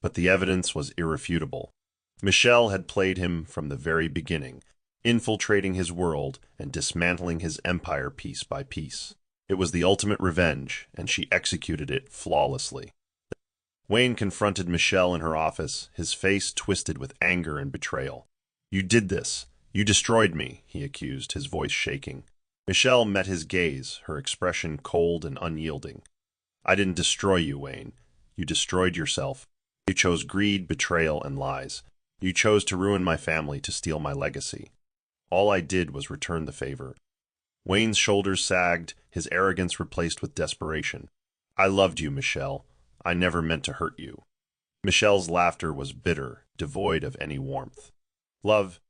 But the evidence was irrefutable. Michelle had played him from the very beginning, infiltrating his world and dismantling his empire piece by piece. It was the ultimate revenge, and she executed it flawlessly. Wayne confronted Michelle in her office, his face twisted with anger and betrayal. "You did this. You destroyed me," he accused, his voice shaking. Michelle met his gaze, her expression cold and unyielding. "I didn't destroy you, Wayne. You destroyed yourself. You chose greed, betrayal, and lies. You chose to ruin my family to steal my legacy. All I did was return the favor." Wayne's shoulders sagged, his arrogance replaced with desperation. "I loved you, Michelle. I never meant to hurt you." Michelle's laughter was bitter, devoid of any warmth. "Love?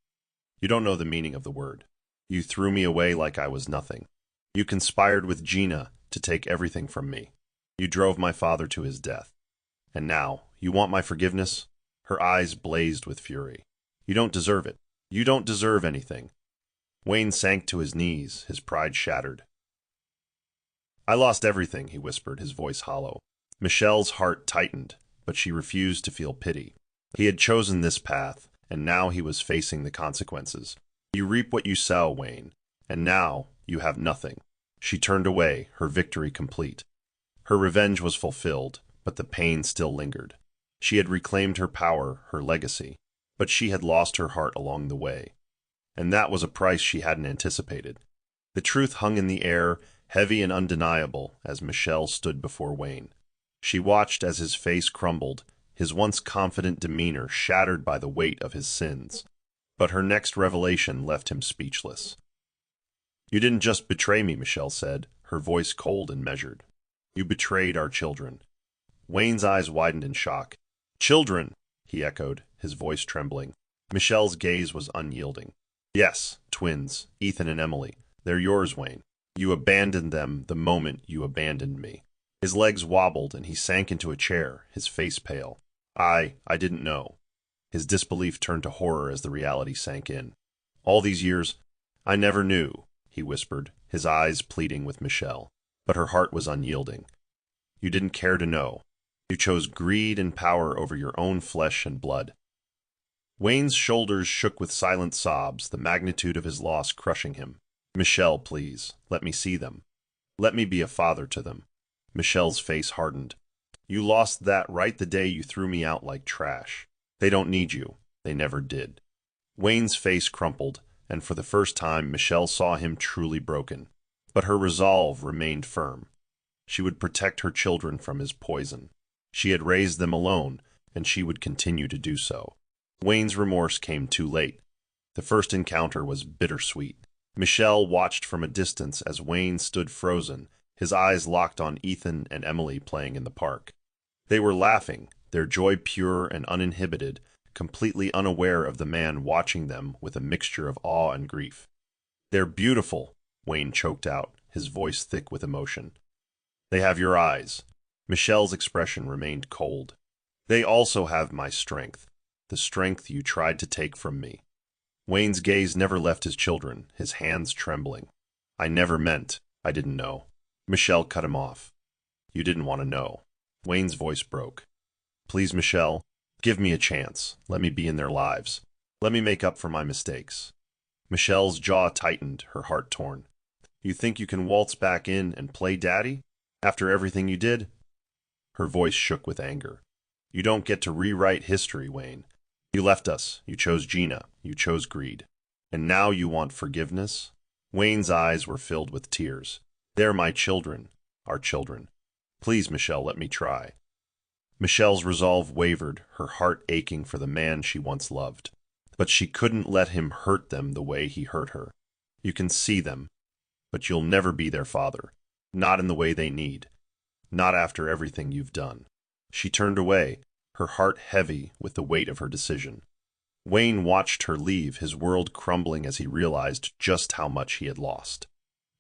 You don't know the meaning of the word. You threw me away like I was nothing. You conspired with Gina to take everything from me. You drove my father to his death. And now, you want my forgiveness?" Her eyes blazed with fury. "You don't deserve it. You don't deserve anything." Wayne sank to his knees, his pride shattered. "I lost everything," he whispered, his voice hollow. Michelle's heart tightened, but she refused to feel pity. He had chosen this path, and now he was facing the consequences. "You reap what you sow, Wayne, and now you have nothing." She turned away, her victory complete. Her revenge was fulfilled, but the pain still lingered. She had reclaimed her power, her legacy, but she had lost her heart along the way. And that was a price she hadn't anticipated. The truth hung in the air, heavy and undeniable, as Michelle stood before Wayne. She watched as his face crumbled, his once confident demeanor shattered by the weight of his sins. But her next revelation left him speechless. "You didn't just betray me," Michelle said, her voice cold and measured. "You betrayed our children." Wayne's eyes widened in shock. "Children!" he echoed, his voice trembling. Michelle's gaze was unyielding. "Yes, twins, Ethan and Emily. They're yours, Wayne. You abandoned them the moment you abandoned me." His legs wobbled and he sank into a chair, his face pale. I didn't know." His disbelief turned to horror as the reality sank in. "All these years, I never knew," he whispered, his eyes pleading with Michelle. But her heart was unyielding. "You didn't care to know. You chose greed and power over your own flesh and blood." Wayne's shoulders shook with silent sobs, the magnitude of his loss crushing him. "Michelle, please, let me see them. Let me be a father to them." Michelle's face hardened. "You lost that right the day you threw me out like trash. They don't need you. They never did." Wayne's face crumpled, and for the first time Michelle saw him truly broken. But her resolve remained firm. She would protect her children from his poison. She had raised them alone, and she would continue to do so. Wayne's remorse came too late. The first encounter was bittersweet. Michelle watched from a distance as Wayne stood frozen, his eyes locked on Ethan and Emily playing in the park. They were laughing, their joy pure and uninhibited, completely unaware of the man watching them with a mixture of awe and grief. "They're beautiful," Wayne choked out, his voice thick with emotion. "They have your eyes." Michelle's expression remained cold. "They also have my strength, the strength you tried to take from me." Wayne's gaze never left his children, his hands trembling. "I never meant. I didn't know." Michelle cut him off. "You didn't want to know." Wayne's voice broke. "Please, Michelle, give me a chance. Let me be in their lives. Let me make up for my mistakes." Michelle's jaw tightened, her heart torn. "You think you can waltz back in and play daddy? After everything you did?" Her voice shook with anger. "You don't get to rewrite history, Wayne. You left us. You chose Gina. You chose greed. And now you want forgiveness?" Wayne's eyes were filled with tears. "They're my children. Our children. Please, Michelle, let me try." Michelle's resolve wavered, her heart aching for the man she once loved. But she couldn't let him hurt them the way he hurt her. "You can see them, but you'll never be their father. Not in the way they need. Not after everything you've done." She turned away, her heart heavy with the weight of her decision. Wayne watched her leave, his world crumbling as he realized just how much he had lost.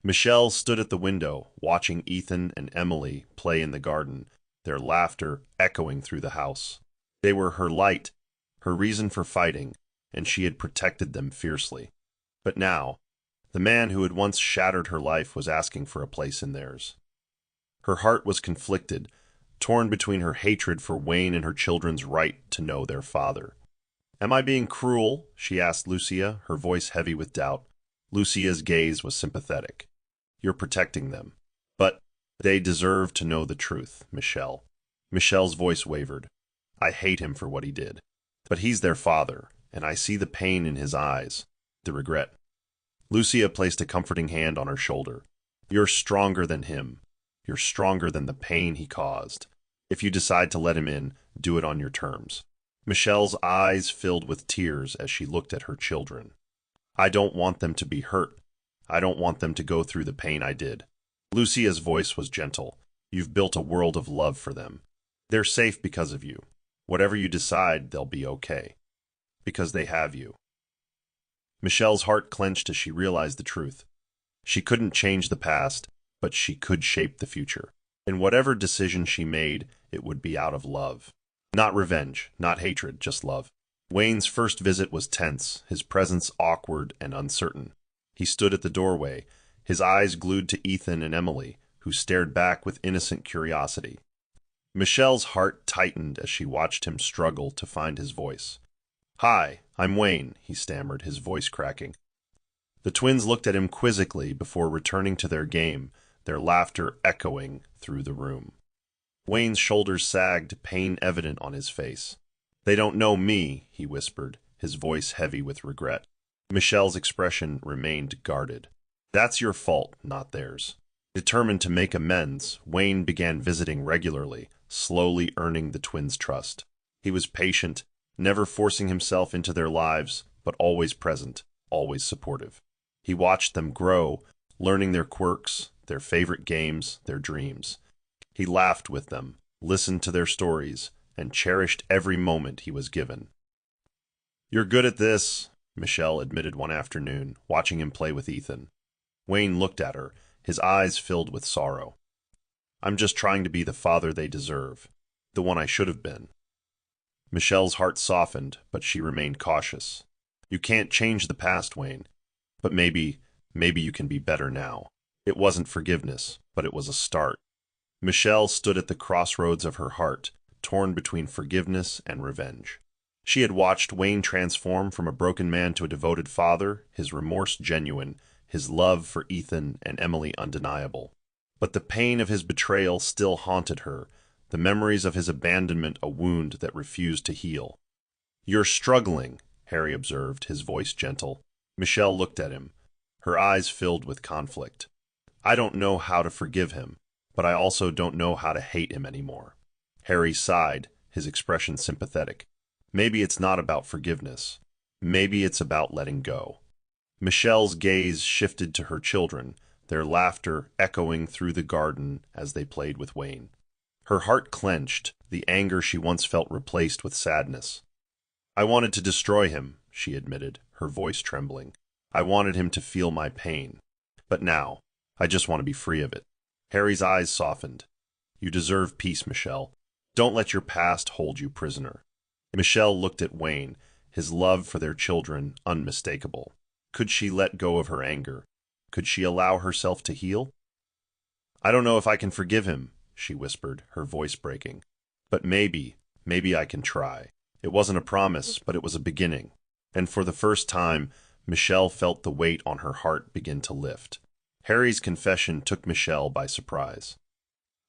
Michelle stood at the window, watching Ethan and Emily play in the garden, their laughter echoing through the house. They were her light, her reason for fighting, and she had protected them fiercely. But now, The man who had once shattered her life was asking for a place in theirs. Her heart was conflicted, torn between her hatred for Wayne and her children's right to know their father. "Am I being cruel?" she asked Lucia, her voice heavy with doubt. Lucia's gaze was sympathetic. "You're protecting them. But they deserve to know the truth, Michelle." Michelle's voice wavered. "I hate him for what he did. But he's their father, and I see the pain in his eyes, the regret." Lucia placed a comforting hand on her shoulder. "You're stronger than him. You're stronger than the pain he caused. If you decide to let him in, do it on your terms." Michelle's eyes filled with tears as she looked at her children. "I don't want them to be hurt. I don't want them to go through the pain I did." Lucia's voice was gentle. "You've built a world of love for them. They're safe because of you. Whatever you decide, they'll be okay. Because they have you." Michelle's heart clenched as she realized the truth. She couldn't change the past, but she could shape the future. And whatever decision she made, it would be out of love. Not revenge, not hatred, just love. Wayne's first visit was tense, his presence awkward and uncertain. He stood at the doorway, his eyes glued to Ethan and Emily, who stared back with innocent curiosity. Michelle's heart tightened as she watched him struggle to find his voice. "Hi, I'm Wayne," he stammered, his voice cracking. The twins looked at him quizzically before returning to their game, their laughter echoing through the room. Wayne's shoulders sagged, pain evident on his face. "They don't know me," he whispered, his voice heavy with regret. Michelle's expression remained guarded. "That's your fault, not theirs." Determined to make amends, Wayne began visiting regularly, slowly earning the twins' trust. He was patient, never forcing himself into their lives, but always present, always supportive. He watched them grow, learning their quirks, their favorite games, their dreams. He laughed with them, listened to their stories, and cherished every moment he was given. "You're good at this," Michelle admitted one afternoon, watching him play with Ethan. Wayne looked at her, his eyes filled with sorrow. "I'm just trying to be the father they deserve, the one I should have been." Michelle's heart softened, but she remained cautious. "You can't change the past, Wayne, but maybe you can be better now." It wasn't forgiveness, but it was a start. Michelle stood at the crossroads of her heart, torn between forgiveness and revenge. She had watched Wayne transform from a broken man to a devoted father, his remorse genuine, his love for Ethan and Emily undeniable. But the pain of his betrayal still haunted her, the memories of his abandonment a wound that refused to heal. "You're struggling," Harry observed, his voice gentle. Michelle looked at him, her eyes filled with conflict. "I don't know how to forgive him, but I also don't know how to hate him anymore." Harry sighed, his expression sympathetic. "Maybe it's not about forgiveness. Maybe it's about letting go." Michelle's gaze shifted to her children, their laughter echoing through the garden as they played with Wayne. Her heart clenched, the anger she once felt replaced with sadness. "I wanted to destroy him," she admitted, her voice trembling. "I wanted him to feel my pain. But now, I just want to be free of it." Harry's eyes softened. "You deserve peace, Michelle. Don't let your past hold you prisoner." Michelle looked at Wayne, his love for their children unmistakable. Could she let go of her anger? Could she allow herself to heal? "I don't know if I can forgive him," she whispered, her voice breaking. "But maybe I can try." It wasn't a promise, but it was a beginning. And for the first time, Michelle felt the weight on her heart begin to lift. Harry's confession took Michelle by surprise.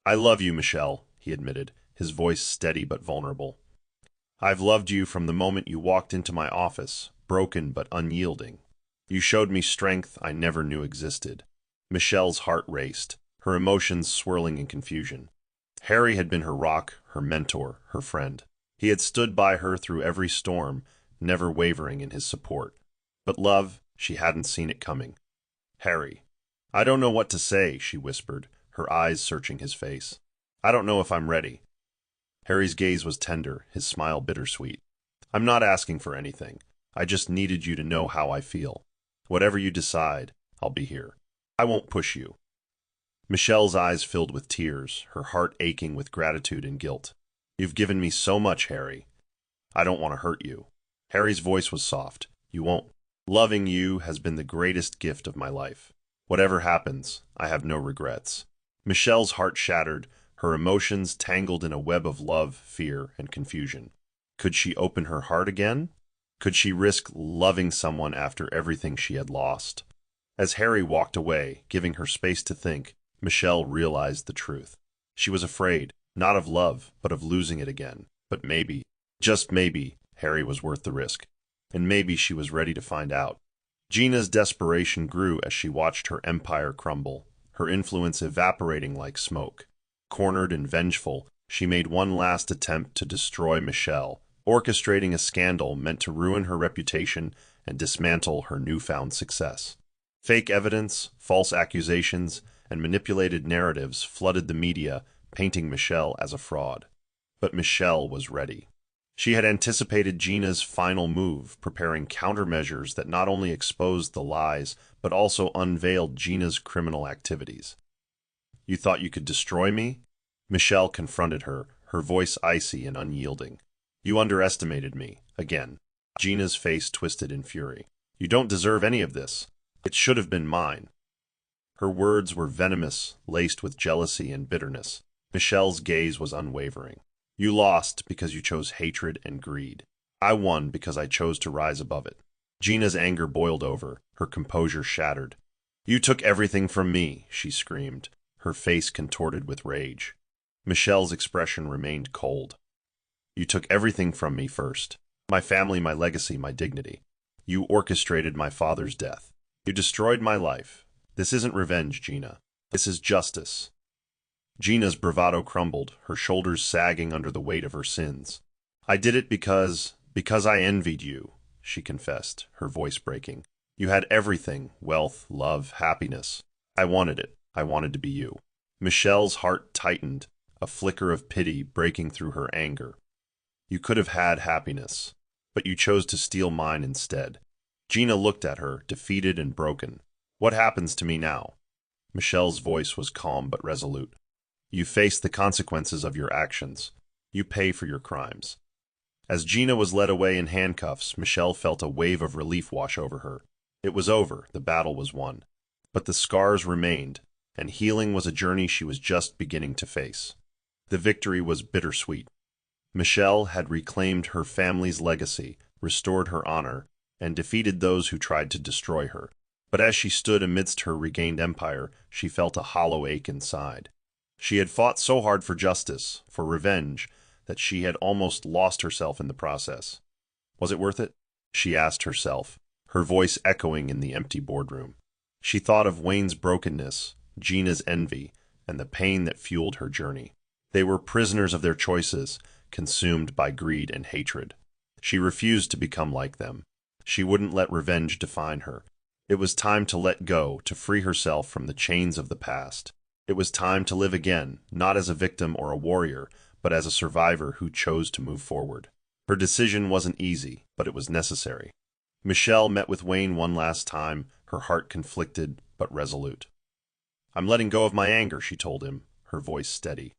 "I love you, Michelle," he admitted, his voice steady but vulnerable. "I've loved you from the moment you walked into my office, broken but unyielding. You showed me strength I never knew existed." Michelle's heart raced, her emotions swirling in confusion. Harry had been her rock, her mentor, her friend. He had stood by her through every storm, never wavering in his support. But love, she hadn't seen it coming. "Harry, I don't know what to say," she whispered, her eyes searching his face. "I don't know if I'm ready." Harry's gaze was tender, his smile bittersweet. "I'm not asking for anything. I just needed you to know how I feel. Whatever you decide, I'll be here. I won't push you." Michelle's eyes filled with tears, her heart aching with gratitude and guilt. "You've given me so much, Harry. I don't want to hurt you." Harry's voice was soft. "You won't. Loving you has been the greatest gift of my life. Whatever happens, I have no regrets." Michelle's heart shattered, her emotions tangled in a web of love, fear, and confusion. Could she open her heart again? Could she risk loving someone after everything she had lost? As Harry walked away, giving her space to think, Michelle realized the truth. She was afraid, not of love, but of losing it again. But maybe, just maybe, Harry was worth the risk. And maybe she was ready to find out. Gina's desperation grew as she watched her empire crumble, her influence evaporating like smoke. Cornered and vengeful, she made one last attempt to destroy Michelle, orchestrating a scandal meant to ruin her reputation and dismantle her newfound success. Fake evidence, false accusations, and manipulated narratives flooded the media, painting Michelle as a fraud. But Michelle was ready. She had anticipated Gina's final move, preparing countermeasures that not only exposed the lies, but also unveiled Gina's criminal activities. "You thought you could destroy me?" Michelle confronted her, her voice icy and unyielding. "You underestimated me, again." Gina's face twisted in fury. "You don't deserve any of this. It should have been mine." Her words were venomous, laced with jealousy and bitterness. Michelle's gaze was unwavering. "You lost because you chose hatred and greed. I won because I chose to rise above it." Gina's anger boiled over, her composure shattered. "You took everything from me," she screamed, her face contorted with rage. Michelle's expression remained cold. "You took everything from me first. My family, my legacy, my dignity. You orchestrated my father's death. You destroyed my life. This isn't revenge, Gina. This is justice." Gina's bravado crumbled, her shoulders sagging under the weight of her sins. "I did it because I envied you," she confessed, her voice breaking. "You had everything, wealth, love, happiness. I wanted it. I wanted to be you." Michelle's heart tightened, a flicker of pity breaking through her anger. "You could have had happiness, but you chose to steal mine instead." Gina looked at her, defeated and broken. "What happens to me now?" Michelle's voice was calm but resolute. "You face the consequences of your actions. You pay for your crimes." As Gina was led away in handcuffs, Michelle felt a wave of relief wash over her. It was over, the battle was won. But the scars remained, and healing was a journey she was just beginning to face. The victory was bittersweet. Michelle had reclaimed her family's legacy, restored her honor, and defeated those who tried to destroy her. But as she stood amidst her regained empire, she felt a hollow ache inside. She had fought so hard for justice, for revenge, that she had almost lost herself in the process. Was it worth it? She asked herself, her voice echoing in the empty boardroom. She thought of Wayne's brokenness, Gina's envy, and the pain that fueled her journey. They were prisoners of their choices, consumed by greed and hatred. She refused to become like them. She wouldn't let revenge define her. It was time to let go, to free herself from the chains of the past. It was time to live again, not as a victim or a warrior, but as a survivor who chose to move forward. Her decision wasn't easy, but it was necessary. Michelle met with Wayne one last time, her heart conflicted but resolute. "I'm letting go of my anger," she told him, her voice steady.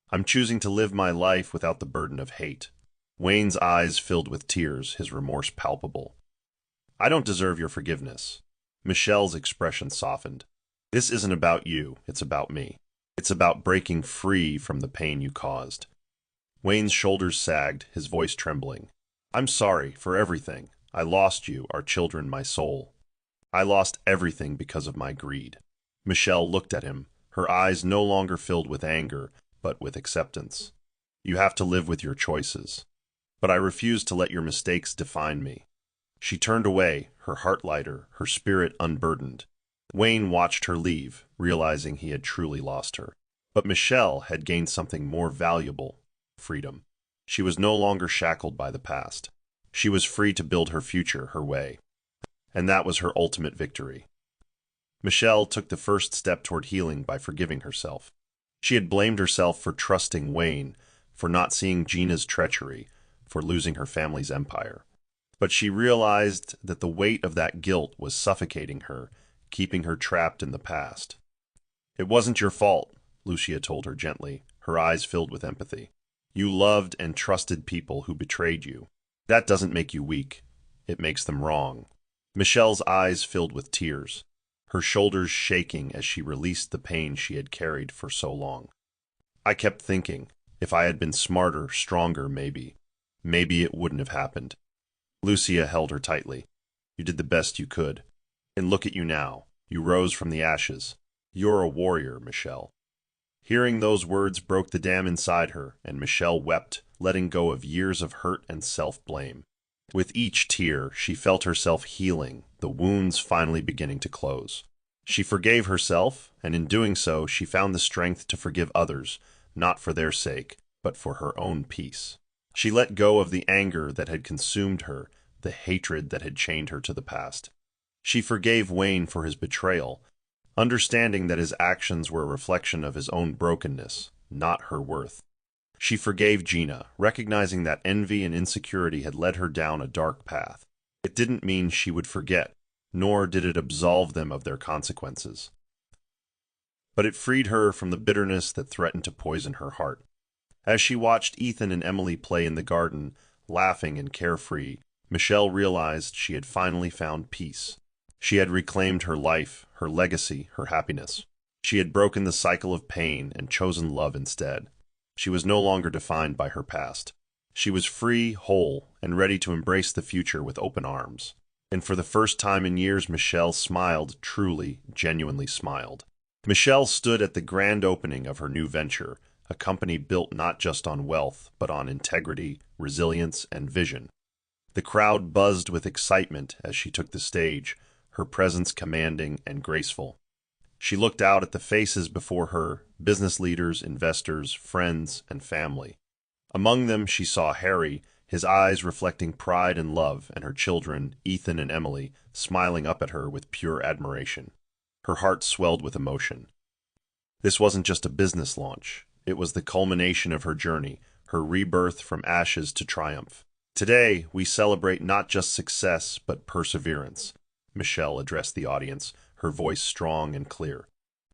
"I'm choosing to live my life without the burden of hate." Wayne's eyes filled with tears, his remorse palpable. "I don't deserve your forgiveness." Michelle's expression softened. "This isn't about you, it's about me. It's about breaking free from the pain you caused." Wayne's shoulders sagged, his voice trembling. "I'm sorry for everything. I lost you, our children, my soul. I lost everything because of my greed." Michelle looked at him, her eyes no longer filled with anger, but with acceptance. "You have to live with your choices. But I refuse to let your mistakes define me." She turned away, her heart lighter, her spirit unburdened. Wayne watched her leave, realizing he had truly lost her. But Michelle had gained something more valuable: freedom. She was no longer shackled by the past. She was free to build her future her way. And that was her ultimate victory. Michelle took the first step toward healing by forgiving herself. She had blamed herself for trusting Wayne, for not seeing Gina's treachery, for losing her family's empire. But she realized that the weight of that guilt was suffocating her, keeping her trapped in the past. "It wasn't your fault," Lucia told her gently, her eyes filled with empathy. "You loved and trusted people who betrayed you. That doesn't make you weak. It makes them wrong." Michelle's eyes filled with tears, her shoulders shaking as she released the pain she had carried for so long. I kept thinking, if I had been smarter, stronger, maybe it wouldn't have happened. Lucia held her tightly. You did the best you could. And look at you now. You rose from the ashes. You're a warrior, Michelle. Hearing those words broke the dam inside her, and Michelle wept, letting go of years of hurt and self-blame. With each tear, she felt herself healing, the wounds finally beginning to close. She forgave herself, and in doing so, she found the strength to forgive others, not for their sake, but for her own peace. She let go of the anger that had consumed her, the hatred that had chained her to the past. She forgave Wayne for his betrayal, understanding that his actions were a reflection of his own brokenness, not her worth. She forgave Gina, recognizing that envy and insecurity had led her down a dark path. It didn't mean she would forget, nor did it absolve them of their consequences. But it freed her from the bitterness that threatened to poison her heart. As she watched Ethan and Emily play in the garden, laughing and carefree, Michelle realized she had finally found peace. She had reclaimed her life, her legacy, her happiness. She had broken the cycle of pain and chosen love instead. She was no longer defined by her past. She was free, whole, and ready to embrace the future with open arms. And for the first time in years, Michelle smiled, truly, genuinely smiled. Michelle stood at the grand opening of her new venture, a company built not just on wealth, but on integrity, resilience, and vision. The crowd buzzed with excitement as she took the stage, her presence commanding and graceful. She looked out at the faces before her, business leaders, investors, friends, and family. Among them she saw Harry, his eyes reflecting pride and love, and her children, Ethan and Emily, smiling up at her with pure admiration. Her heart swelled with emotion. This wasn't just a business launch. It was the culmination of her journey, her rebirth from ashes to triumph. Today, we celebrate not just success, but perseverance. Michelle addressed the audience, her voice strong and clear.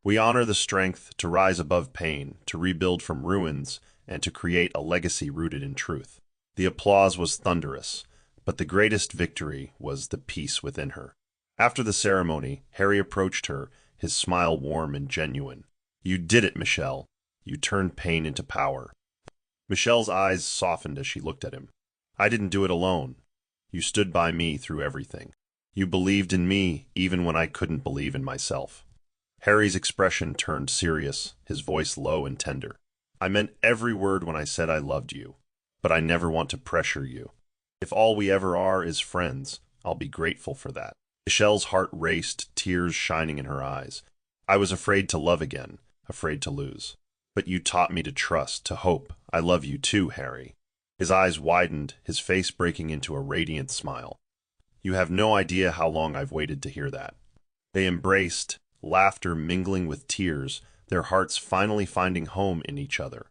We honor the strength to rise above pain, to rebuild from ruins, and to create a legacy rooted in truth. The applause was thunderous, but the greatest victory was the peace within her. After the ceremony, Harry approached her, his smile warm and genuine. You did it, Michelle. You turned pain into power. Michelle's eyes softened as she looked at him. I didn't do it alone. You stood by me through everything. You believed in me even when I couldn't believe in myself. Harry's expression turned serious, his voice low and tender. I meant every word when I said I loved you, but I never want to pressure you. If all we ever are is friends, I'll be grateful for that. Michelle's heart raced, tears shining in her eyes. I was afraid to love again, afraid to lose. But you taught me to trust, to hope. I love you too, Harry. His eyes widened, his face breaking into a radiant smile. You have no idea how long I've waited to hear that. They embraced, laughter mingling with tears, their hearts finally finding home in each other.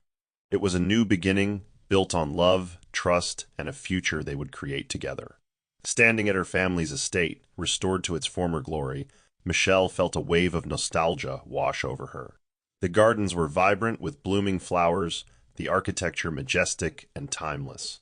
It was a new beginning, built on love, trust, and a future they would create together. Standing at her family's estate, restored to its former glory, Michelle felt a wave of nostalgia wash over her. The gardens were vibrant with blooming flowers, the architecture majestic and timeless.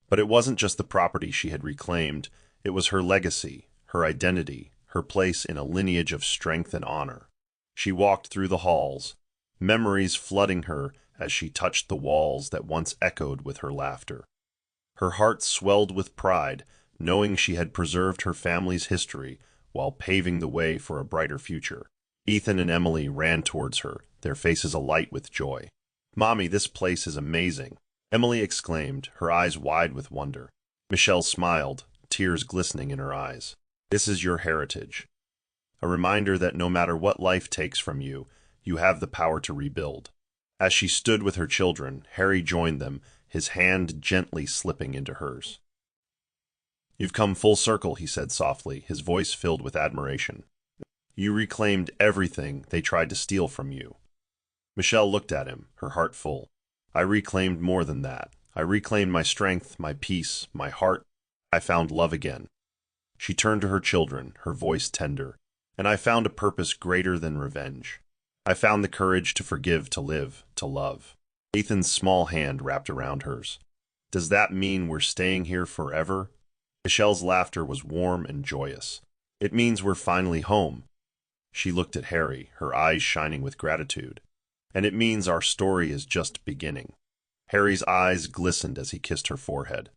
But it wasn't just the property she had reclaimed, it was her legacy, her identity, her place in a lineage of strength and honor. She walked through the halls, memories flooding her as she touched the walls that once echoed with her laughter. Her heart swelled with pride, knowing she had preserved her family's history while paving the way for a brighter future. Ethan and Emily ran towards her, their faces alight with joy. Mommy, this place is amazing, Emily exclaimed, her eyes wide with wonder. Michelle smiled, tears glistening in her eyes. This is your heritage. A reminder that no matter what life takes from you, you have the power to rebuild. As she stood with her children, Harry joined them, his hand gently slipping into hers. You've come full circle, he said softly, his voice filled with admiration. You reclaimed everything they tried to steal from you. Michelle looked at him, her heart full. I reclaimed more than that. I reclaimed my strength, my peace, my heart. I found love again. She turned to her children, her voice tender. And I found a purpose greater than revenge. I found the courage to forgive, to live, to love. Ethan's small hand wrapped around hers. Does that mean we're staying here forever? Michelle's laughter was warm and joyous. It means we're finally home. She looked at Harry, her eyes shining with gratitude. And it means our story is just beginning. Harry's eyes glistened as he kissed her forehead.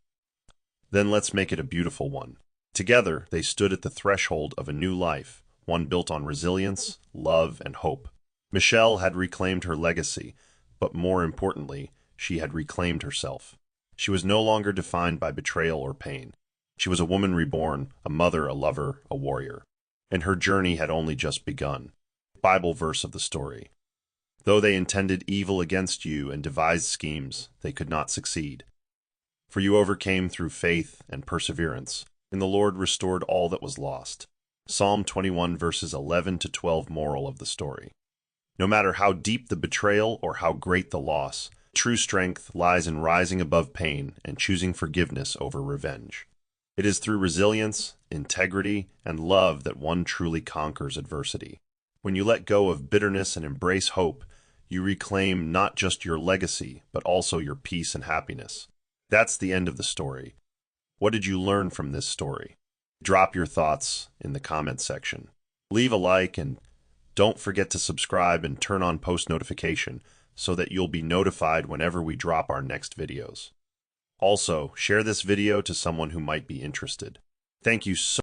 Then let's make it a beautiful one. Together, they stood at the threshold of a new life, one built on resilience, love, and hope. Michelle had reclaimed her legacy, but more importantly, she had reclaimed herself. She was no longer defined by betrayal or pain. She was a woman reborn, a mother, a lover, a warrior. And her journey had only just begun. Bible verse of the story. Though they intended evil against you and devised schemes, they could not succeed. For you overcame through faith and perseverance, and the Lord restored all that was lost. Psalm 21 verses 11 to 12 moral of the story. No matter how deep the betrayal or how great the loss, true strength lies in rising above pain and choosing forgiveness over revenge. It is through resilience, integrity, and love that one truly conquers adversity. When you let go of bitterness and embrace hope, you reclaim not just your legacy, but also your peace and happiness. That's the end of the story. What did you learn from this story? Drop your thoughts in the comment section. Leave a like and don't forget to subscribe and turn on post notification so that you'll be notified whenever we drop our next videos. Also, share this video to someone who might be interested. Thank you so